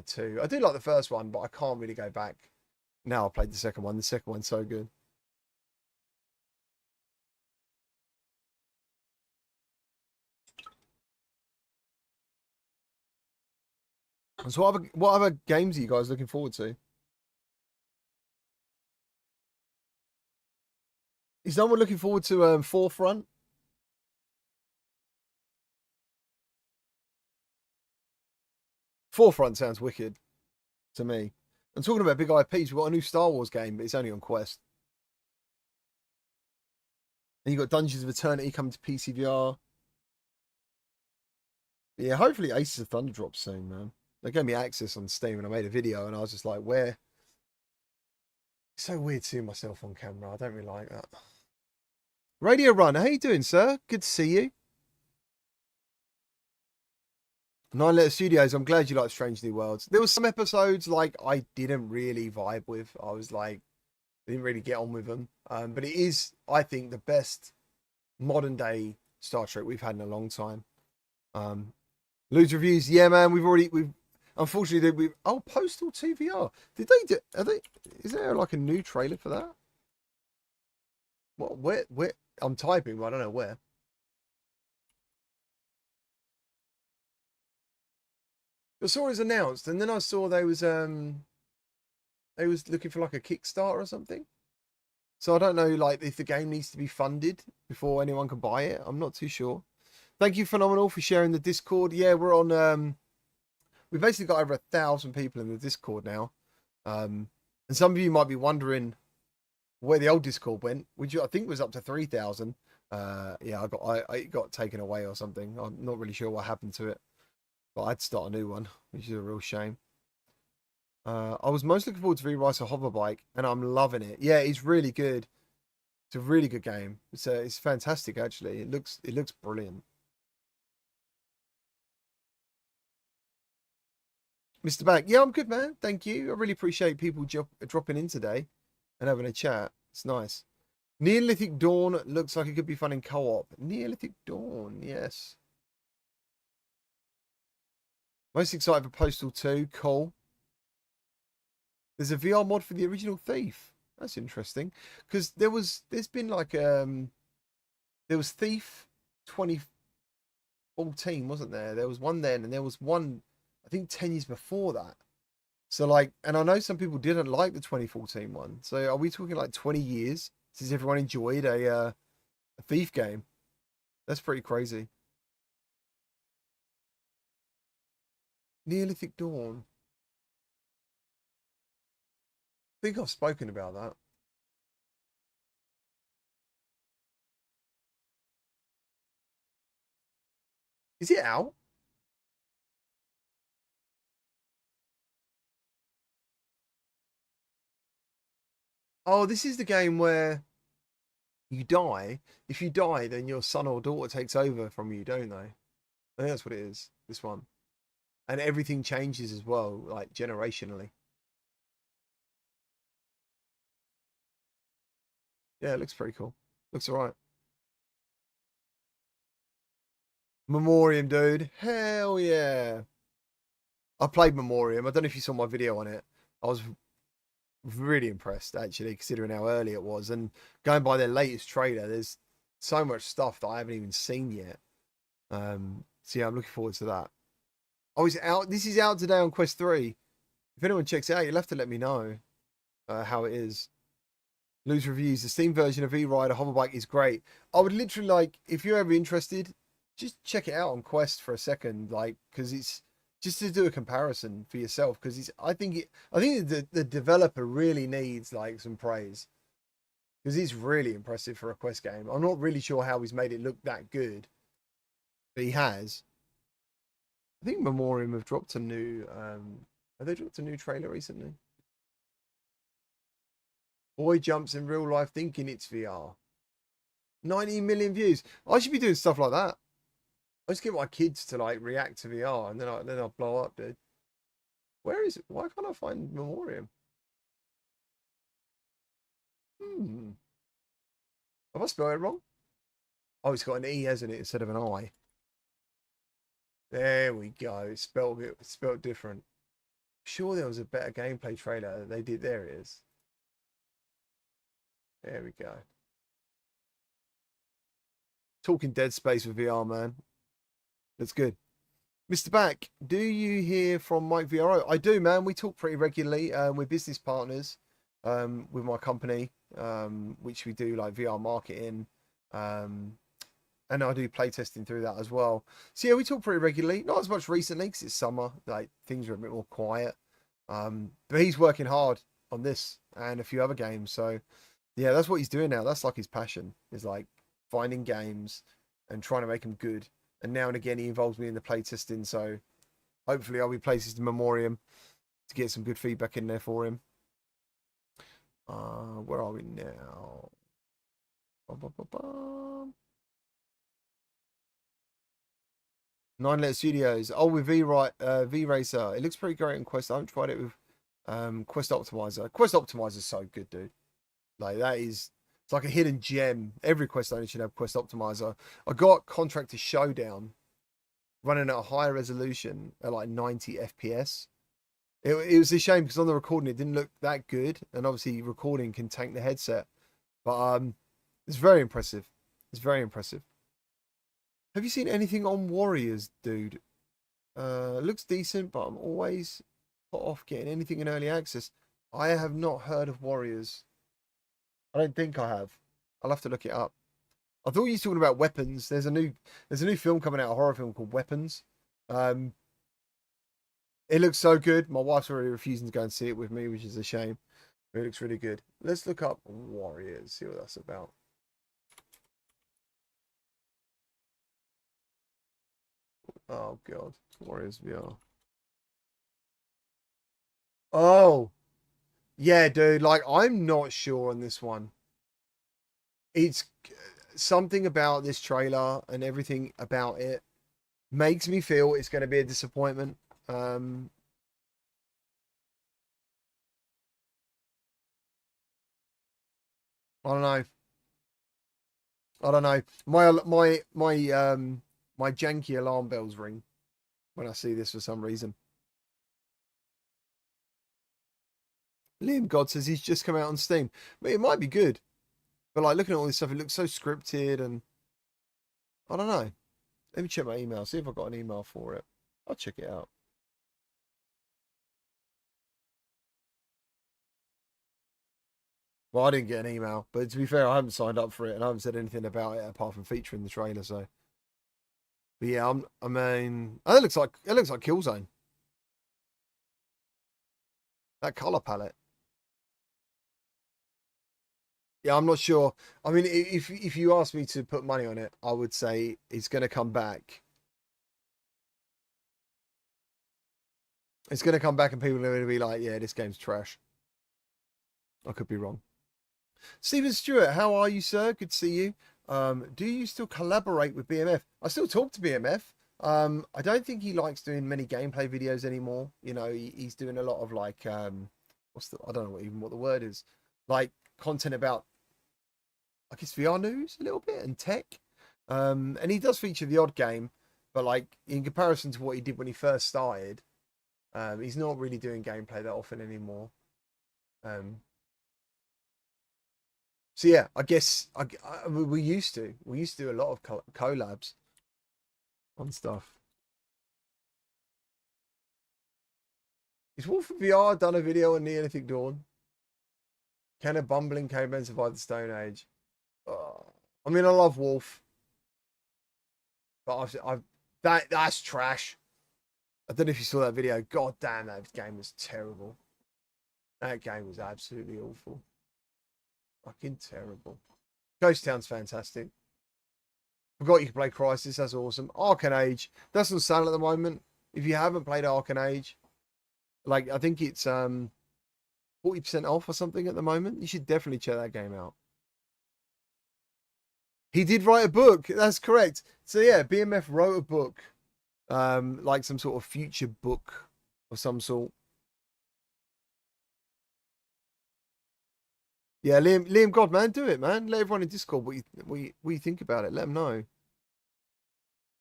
2. I do like the first one, but I can't really go back. Now I played the second one. The second one's so good. So what other games are you guys looking forward to? Is someone looking forward to Forefront? Forefront sounds wicked to me. I'm talking about big IPs. We've got a new Star Wars game, but it's only on Quest. And you've got Dungeons of Eternity coming to PCVR. Yeah, hopefully Aces of Thunder drops soon, man. They gave me access on Steam and I made a video and I was just like, where? It's so weird seeing myself on camera. I don't really like that. Radio Run, how you doing, sir? Good to see you. 9 Letter Studios, I'm glad you like Strange New Worlds. There was some episodes like I didn't really vibe with. I was like, I didn't really get on with them. But it is, I think, the best modern day Star Trek we've had in a long time. Loads reviews, yeah, man. We've unfortunately oh, Postal 2 VR. Did they do? Is there like a new trailer for that? What? Where? I'm typing, but I don't know where. I saw it was announced, and then I saw they was looking for like a Kickstarter or something. So I don't know, like, if the game needs to be funded before anyone can buy it. I'm not too sure. Thank you, Phenomenal, for sharing the Discord. Yeah, we're on. We've basically got over 1,000 people in the Discord now. And some of you might be wondering where the old Discord went, which I think was up to 3,000. Yeah, it got taken away or something. I'm not really sure what happened to it. But I'd start a new one, which is a real shame. I was most looking forward to V-Ricer Hoverbike, and I'm loving it. Yeah, it's really good. It's a really good game. It's fantastic, actually. It looks brilliant. Mr. Back, yeah, I'm good, man. Thank you. I really appreciate people dropping in today and having a chat. It's nice. Neolithic Dawn looks like it could be fun in co-op. Neolithic Dawn, yes. Most excited for Postal 2. Cool. There's a VR mod for the original Thief. That's interesting. Because there's been like there was Thief 2014, wasn't there? There was one then, and there was one I think 10 years before that. So like, and I know some people didn't like the 2014 one. So are we talking like 20 years since everyone enjoyed a Thief game? That's pretty crazy. Neolithic Dawn. I think I've spoken about that. Is it out? Oh, this is the game where you die. If you die, then your son or daughter takes over from you, don't they? I think that's what it is, this one. And everything changes as well, like generationally. Yeah, it looks pretty cool. Looks alright. Memoriam, dude. Hell yeah. I played Memoriam. I don't know if you saw my video on it. I was really impressed, actually, considering how early it was. And going by their latest trailer, there's so much stuff that I haven't even seen yet. So yeah, I'm looking forward to that. Oh, it's out. This is out today on Quest 3. If anyone checks it out, you'll have to let me know how it is. Loose reviews. The Steam version of V-Rider Hoverbike is great. I would literally, like, if you're ever interested, just check it out on Quest for a second, like, because it's just to do a comparison for yourself. Because I think the developer really needs like some praise, because he's really impressive for a Quest game. I'm not really sure how he's made it look that good, but he has. I think Memoriam have dropped a new. Have they dropped a new trailer recently? Boy jumps in real life thinking it's VR. 90 million views. I should be doing stuff like that. I just get my kids to like react to VR, and then I'll blow up, dude. Where is it? Why can't I find Memoriam? Have I spelled it wrong? Oh, it's got an E, hasn't it, instead of an I. There we go. It's spelled different. Sure, there was a better gameplay trailer they did. There it is. There we go. Talking Dead Space with VR, man. That's good. Mr. Back, do you hear from Mike VRO? I do, man. We talk pretty regularly. We're business partners with my company, which we do like VR marketing. And I do playtesting through that as well. So yeah, we talk pretty regularly. Not as much recently because it's summer. Like things are a bit more quiet. But he's working hard on this and a few other games. So yeah, that's what he's doing now. That's like his passion, is like finding games and trying to make them good. And now and again, he involves me in the playtesting. So hopefully I'll be playtesting Memoriam to get some good feedback in there for him. Where are we now? Nine Letter Studios. Oh, with V-Racer. It looks pretty great in Quest. I haven't tried it with Quest Optimizer. Quest Optimizer is so good, dude. Like that is, it's like a hidden gem. Every Quest owner should have Quest Optimizer. I got Contractor Showdown running at a higher resolution at like 90 FPS. It was a shame because on the recording it didn't look that good, and obviously recording can tank the headset. But it's very impressive. It's very impressive. Have you seen anything on Warriors, dude? Looks decent, but I'm always put off getting anything in early access. I have not heard of Warriors. I don't think I have. I'll have to look it up. I thought you were talking about Weapons. There's a new film coming out, a horror film called Weapons. It looks so good. My wife's already refusing to go and see it with me, which is a shame. But it looks really good. Let's look up Warriors, see what that's about. Oh god, Warriors VR. Oh, yeah, dude. Like, I'm not sure on this one. It's something about this trailer and everything about it makes me feel it's going to be a disappointment. I don't know. I don't know. My janky alarm bells ring when I see this for some reason. Liam God says he's just come out on Steam. But it might be good. But like looking at all this stuff, it looks so scripted and I don't know. Let me check my email, see if I've got an email for it. I'll check it out. Well, I didn't get an email, but to be fair, I haven't signed up for it and I haven't said anything about it apart from featuring the trailer. So, but yeah, I mean, it looks like Killzone. That color palette. Yeah, I'm not sure. I mean, if you ask me to put money on it, I would say it's going to come back. It's going to come back and people are going to be like, yeah, this game's trash. I could be wrong. Stephen Stewart, how are you, sir? Good to see you. Do you still collaborate with BMF? I still talk to BMF. I don't think he likes doing many gameplay videos anymore. You know, he's doing a lot of like, I don't know what the word is, like content about, I guess, VR news a little bit and tech. And he does feature the odd game, but like in comparison to what he did when he first started, he's not really doing gameplay that often anymore. So yeah, I guess we used to do a lot of collabs on stuff. Is Wolf of VR done a video on Neolithic Dawn? Can a bumbling caveman survive the Stone Age? I mean, I love Wolf, but that's trash. I don't know if you saw that video. God damn, that game was terrible. That game was absolutely awful. Fucking terrible. Ghost Town's fantastic. Forgot you could play Crisis. That's awesome. Arcane Age. That's on sale at the moment. If you haven't played Arcane Age, like I think it's 40% off or something at the moment. You should definitely check that game out. He did write a book. That's correct. So yeah, BMF wrote a book, like some sort of future book of some sort. Yeah, Liam, God, man, do it, man. Let everyone in Discord what you think about it. Let them know.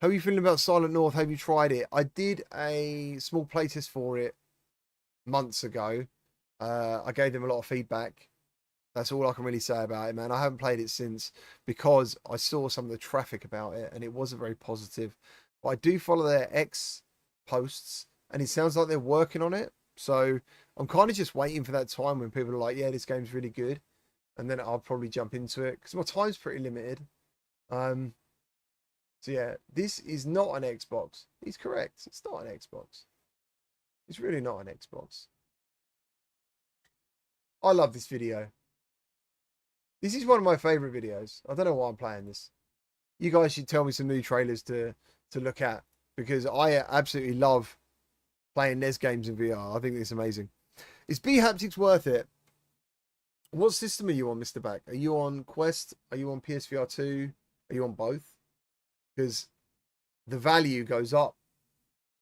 How are you feeling about Silent North? Have you tried it? I did a small playtest for it months ago. I gave them a lot of feedback. That's all I can really say about it, man. I haven't played it since because I saw some of the traffic about it and it wasn't very positive. But I do follow their X posts and it sounds like they're working on it. So I'm kind of just waiting for that time when people are like, yeah, this game's really good. And then I'll probably jump into it because my time's pretty limited. So yeah, this is not an Xbox. He's correct. It's not an Xbox. It's really not an Xbox. I love this video. This is one of my favorite videos. I don't know why I'm playing this. You guys should tell me some new trailers to look at because I absolutely love playing NES games in VR. I think it's amazing. Is Haptics worth it? What system are you on, Mr. Back? Are you on Quest? Are you on PSVR 2? Are you on both? Because the value goes up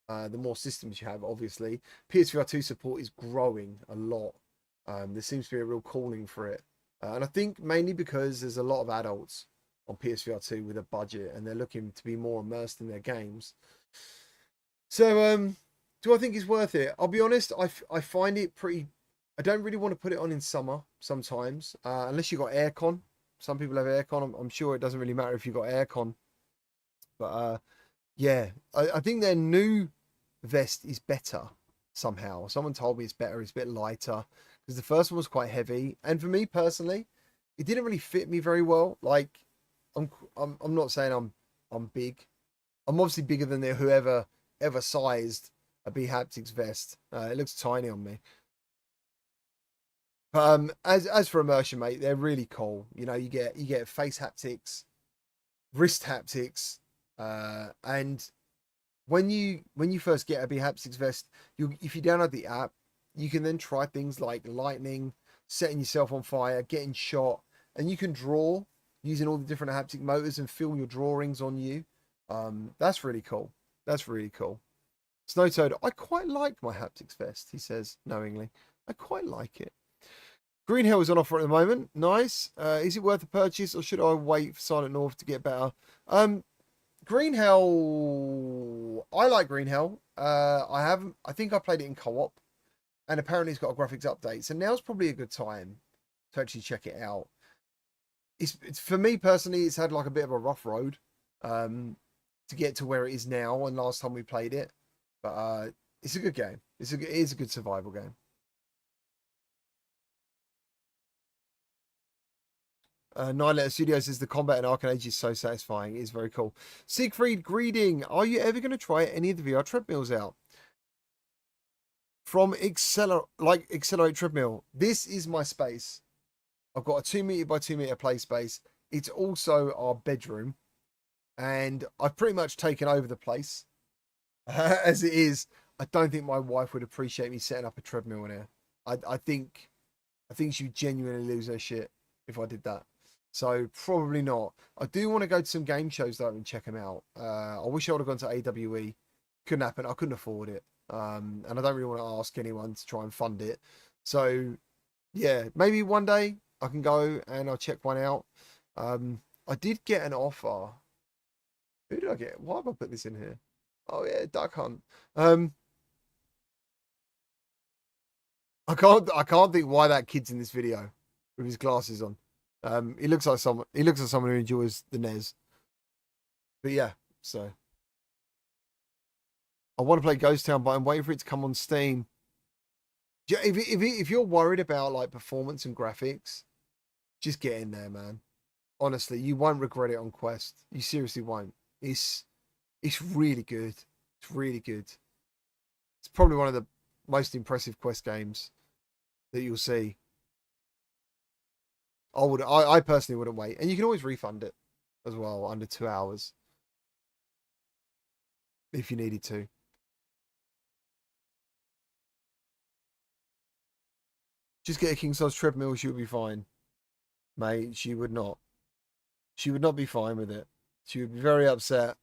the more systems you have, obviously. PSVR 2 support is growing a lot. There seems to be a real calling for it. And I think mainly because there's a lot of adults on PSVR 2 with a budget and they're looking to be more immersed in their games. So, do I think it's worth it? I'll be honest, I find it pretty... I don't really want to put it on in summer sometimes, unless you've got aircon. Some people have aircon. I'm sure it doesn't really matter if you've got aircon. But yeah, I think their new vest is better somehow. Someone told me it's better. It's a bit lighter because the first one was quite heavy. And for me personally, it didn't really fit me very well. Like, I'm not saying I'm big. I'm obviously bigger than whoever ever sized a Haptics vest. It looks tiny on me. As for immersion, mate, they're really cool. You know, you get face haptics, wrist haptics, and when you first get a Haptics vest, if you download the app, you can then try things like lightning, setting yourself on fire, getting shot, and you can draw using all the different haptic motors and feel your drawings on you. That's really cool. That's really cool. Snowtoad, I quite like my Haptics vest, he says knowingly. I quite like it. Green Hell is on offer at the moment. Nice. Is it worth a purchase or should I wait for Silent North to get better? Green Hell, I like Green Hell. I think I played it in co-op and apparently it's got a graphics update. So now's probably a good time to actually check it out. It's for me personally, it's had like a bit of a rough road to get to where it is now and last time we played it. But it's a good game. It is a good survival game. Nine Letter Studio says the combat in Arcane Age is so satisfying. It is very cool. Siegfried Greeding, are you ever going to try any of the VR treadmills out? From Accelerate Treadmill. This is my space. I've got a 2 meter by 2 meter play space. It's also our bedroom. And I've pretty much taken over the place. As it is, I don't think my wife would appreciate me setting up a treadmill in here. I think she would genuinely lose her shit if I did that. So probably not. I do want to go to some game shows though and check them out. I wish I would have gone to AWE. Couldn't happen. I couldn't afford it. And I don't really want to ask anyone to try and fund it. So yeah, maybe one day I can go and I'll check one out. I did get an offer. Who did I get? Why have I put this in here? Oh yeah, Duck Hunt. I can't think why that kid's in this video with his glasses on. He looks like someone who enjoys the NES. But yeah, so I want to play Ghost Town, but I'm waiting for it to come on Steam. If you're worried about like performance and graphics, just get in there, man. Honestly, you won't regret it on Quest. You seriously won't. It's really good. It's really good. It's probably one of the most impressive Quest games that you'll see. I personally wouldn't wait, and you can always refund it as well under 2 hours if you needed to. Just get a king size treadmill, she would be fine, mate. She would not. She would not be fine with it. She would be very upset.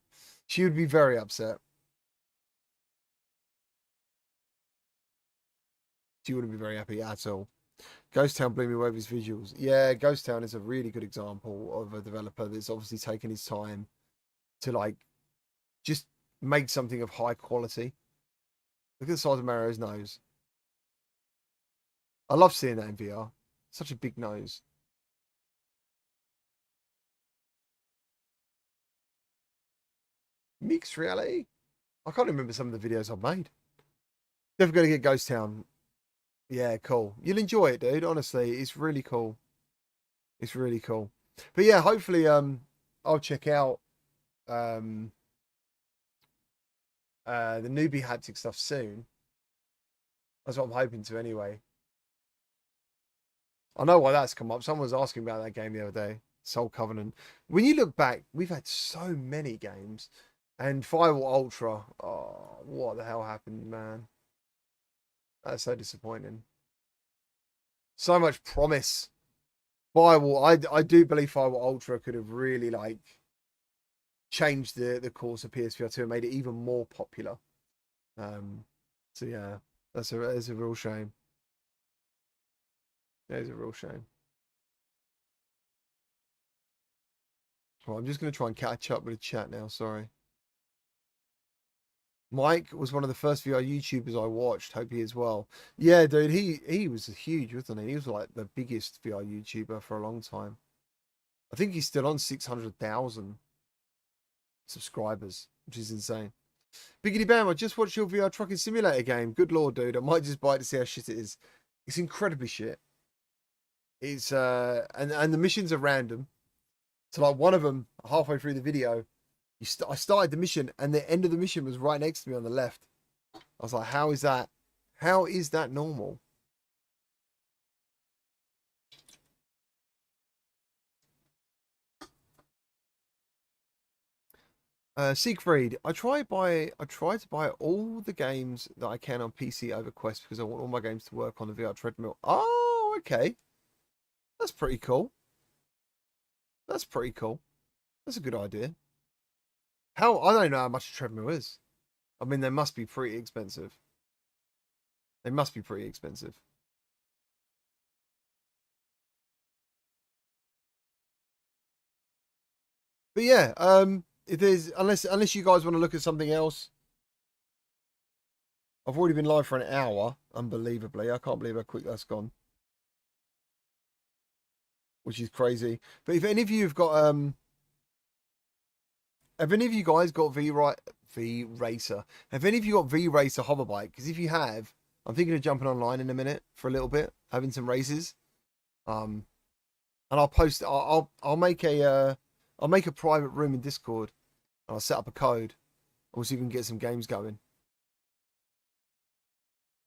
She would be very upset. She wouldn't be very happy at all. Ghost Town blew me away with his visuals. Yeah, Ghost Town is a really good example of a developer that's obviously taken his time to like just make something of high quality. Look at the size of Mario's nose. I love seeing that in VR. Such a big nose. Mixed reality? I can't remember some of the videos I've made. Definitely going to get Ghost Town. Yeah, cool. You'll enjoy it, dude. Honestly, it's really cool. It's really cool. But yeah, hopefully I'll check out the newbie Haptic stuff soon. That's what I'm hoping to anyway. I know why that's come up. Someone was asking about that game the other day. Soul Covenant. When you look back, we've had so many games. And Firewall Ultra. Oh, what the hell happened, man? That's so disappointing. So much promise. Firewall, I do believe Firewall Ultra could have really like changed the course of PSVR 2 and made it even more popular. So yeah, that's a real shame. That is a real shame. Well, I'm just going to try and catch up with the chat now. Sorry. Mike was one of the first VR YouTubers I watched. Hope he is well. Yeah, dude, he was huge, wasn't he? He was like the biggest VR YouTuber for a long time. I think he's still on 600,000 subscribers, which is insane. Biggity Bam, I just watched your VR trucking simulator game. Good lord, dude. I might just buy it to see how shit it is. It's incredibly shit. It's and the missions are random. So like one of them, halfway through the video, I started the mission and the end of the mission was right next to me on the left. I was like, how is that? How is that normal? Siegfried, I try to buy all the games that I can on PC over Quest because I want all my games to work on the VR treadmill. Oh, okay. That's pretty cool. That's pretty cool. That's a good idea. I don't know how much a treadmill is. I mean, they must be pretty expensive. They must be pretty expensive. But yeah, if there's unless you guys want to look at something else. I've already been live for an hour, unbelievably. I can't believe how quick that's gone. Which is crazy. But if any of you have got have any of you guys got V-Racer? Have any of you got V-Racer hoverbike? Because if you have, I'm thinking of jumping online in a minute for a little bit, having some races. And I'll post. I'll make a private room in Discord. And I'll set up a code. We'll see if we can get some games going.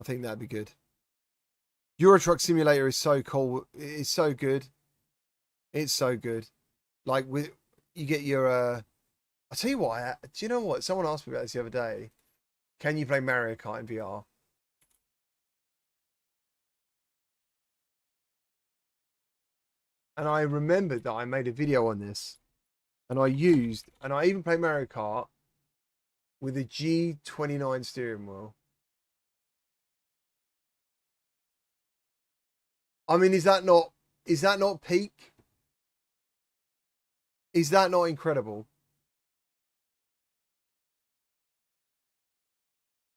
I think that'd be good. Euro Truck Simulator is so cool. It's so good. It's so good. Like you get your. I'll tell you what. Do you know what? Someone asked me about this the other day. Can you play Mario Kart in VR? and I remembered that I made a video on this, and I even played Mario Kart with a G29 steering wheel. I mean, is that not peak? Is that not incredible?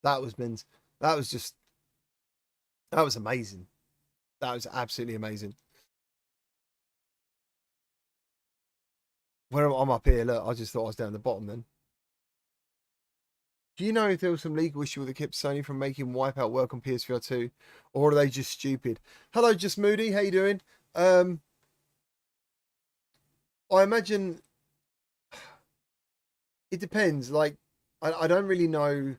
That was amazing. That was absolutely amazing. Where I'm up here, look, I just thought I was down the bottom then. Do you know if there was some legal issue with the kept Sony from making Wipeout work on PSVR 2? Or are they just stupid? Hello, Just Moody. How you doing? I imagine it depends. Like, I don't really know.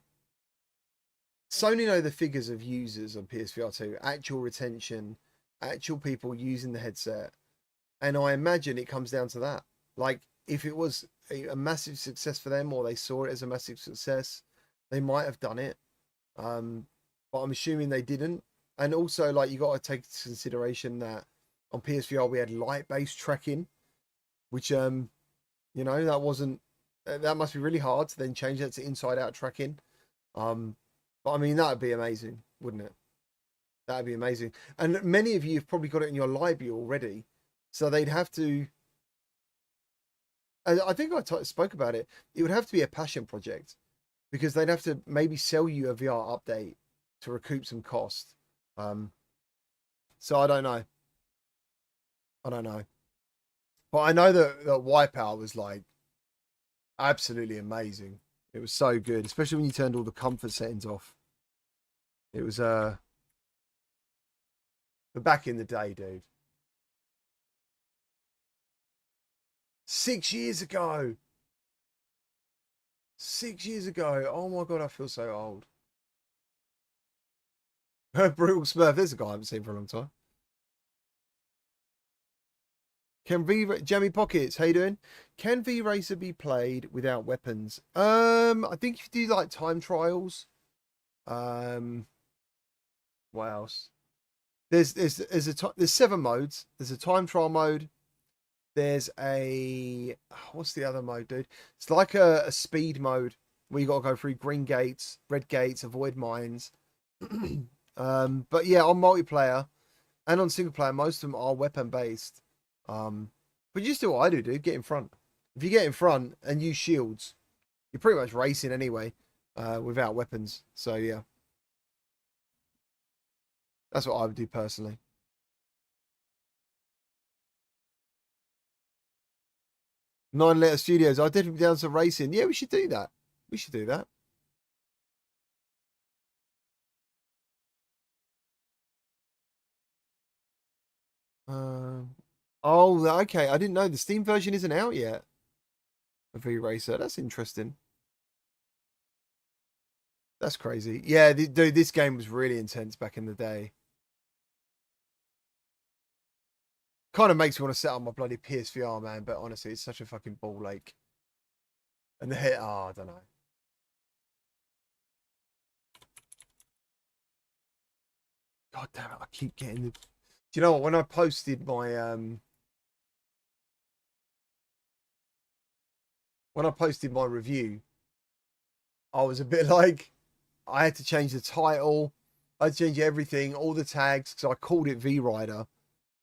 Sony know the figures of users on PSVR 2, actual retention, actual people using the headset. And I imagine it comes down to that. Like, if it was a massive success for them, or they saw it as a massive success, they might have done it. But I'm assuming they didn't. And also, like, you got to take into consideration that on PSVR we had light-based tracking, which, you know, that must be really hard to then change that to inside-out tracking. But I mean, that would be amazing, wouldn't it? That would be amazing. And many of you have probably got it in your library already. So they'd have to... I think I spoke about it. It would have to be a passion project, because they'd have to maybe sell you a VR update to recoup some cost. So I don't know. But I know that Wipeout was like absolutely amazing. It was so good, especially when you turned all the comfort settings off. It was but back in the day, dude. 6 years ago. 6 years ago. Oh my god, I feel so old. Brutal Smurf. There's a guy I haven't seen for a long time. Jammy Pockets, how you doing? Can V-Racer be played without weapons? I think if you do like time trials. What else? There's 7 modes. There's a time trial mode. There's a, what's the other mode, dude? It's like a speed mode where you got to go through green gates, red gates, avoid mines. But yeah, on multiplayer and on single player, most of them are weapon based. But just do what I do, dude. Get in front. If you get in front and use shields, you're pretty much racing anyway, without weapons. So yeah, that's what I would do personally. Nine Letter Studios. I did down some racing. Yeah, we should do that. We should do that. Oh, okay. I didn't know the Steam version isn't out yet. A V-Racer. That's interesting. That's crazy. Yeah, dude, this game was really intense back in the day. Kind of makes me want to set up my bloody PSVR, man. But honestly, it's such a fucking ball ache. And the hit, I don't know. God damn it! I keep getting the. Do you know what? When I posted my review, I was a bit like, I had to change the title. I had to change everything, all the tags, because I called it V-Rider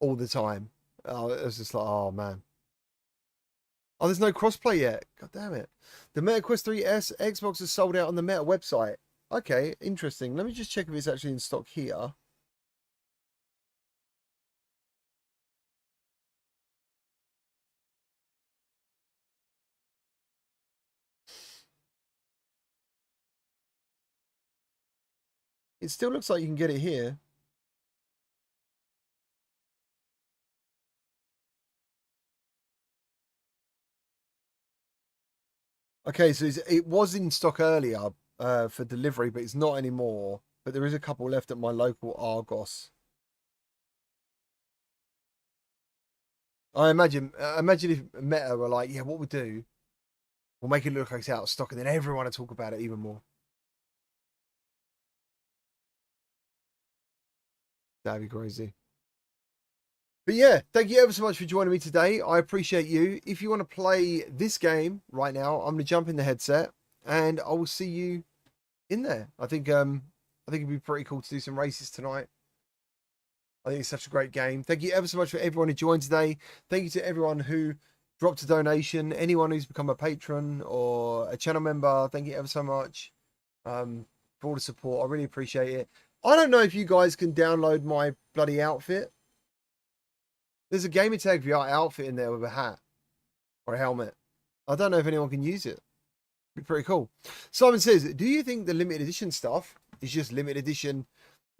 all the time. It was just like, oh man. Oh, there's no crossplay yet. God damn it. The Meta Quest 3S Xbox is sold out on the Meta website. Okay, interesting. Let me just check if it's actually in stock here. It still looks like you can get it here. Okay, so it was in stock earlier for delivery, but it's not anymore. But there is a couple left at my local Argos. I imagine if Meta were like, yeah, what we do, we'll make it look like it's out of stock, and then everyone will talk about it even more. That'd be crazy. But yeah, thank you ever so much for joining me today. I appreciate you. If you want to play this game right now, I'm going to jump in the headset and I will see you in there. I think it'd be pretty cool to do some races tonight. I think it's such a great game. Thank you ever so much for everyone who joined today. Thank you to everyone who dropped a donation, anyone who's become a patron or a channel member. Thank you ever so much for all the support. I really appreciate it. I don't know if you guys can download my bloody outfit. There's a Gamertag VR outfit in there with a hat or a helmet. I don't know if anyone can use it. It'd be pretty cool. Simon says, do you think the limited edition stuff is just limited edition?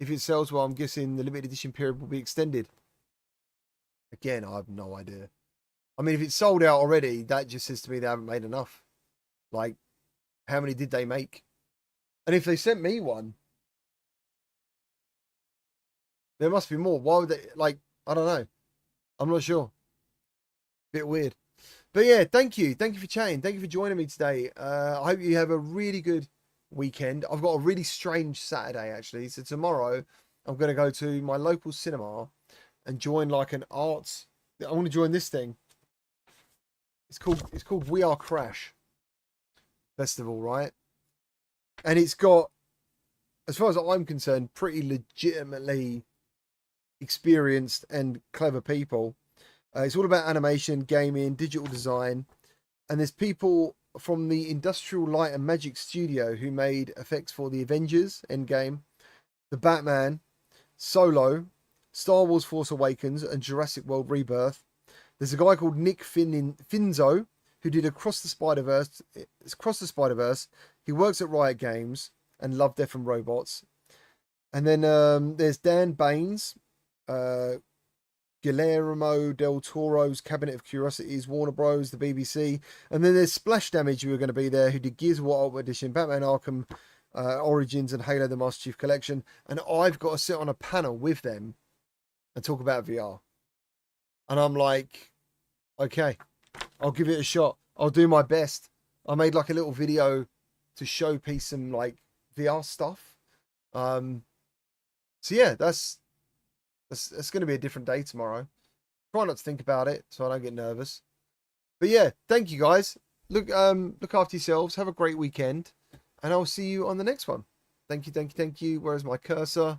If it sells well, I'm guessing the limited edition period will be extended. Again, I have no idea. I mean, if it's sold out already, that just says to me they haven't made enough. Like, how many did they make? And if they sent me one, there must be more. Why would they, like, I don't know. I'm not sure. Bit weird. But yeah, thank you. Thank you for chatting. Thank you for joining me today. I hope you have a really good weekend. I've got a really strange Saturday, actually. So tomorrow, I'm going to go to my local cinema and join like an arts. I want to join this thing. It's called VRChat Festival, right? And it's got, as far as I'm concerned, pretty legitimately experienced and clever people. It's all about animation, gaming, digital design, and there's people from the Industrial Light and Magic studio who made effects for the Avengers Endgame, the Batman, Solo, Star Wars Force Awakens, and Jurassic World Rebirth. There's a guy called Nick Finzo who did Across the Spider-Verse. He works at Riot Games and Love, Death and Robots. And then there's Dan Baines, Guillermo del Toro's Cabinet of Curiosities, Warner Bros, the BBC, and then there's Splash Damage who are going to be there, who did Gears of War Ultimate Edition, Batman Arkham Origins, and Halo the Master Chief Collection. And I've got to sit on a panel with them and talk about VR. And I'm like, okay, I'll give it a shot. I'll do my best. I made like a little video to showpiece some like VR stuff. So yeah, that's going to be a different day tomorrow. Try not to think about it so I don't get nervous. But yeah, thank you guys. Look after yourselves. Have a great weekend. And I'll see you on the next one. Thank you. Where's my cursor?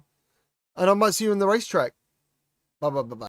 And I might see you on the racetrack. Bye.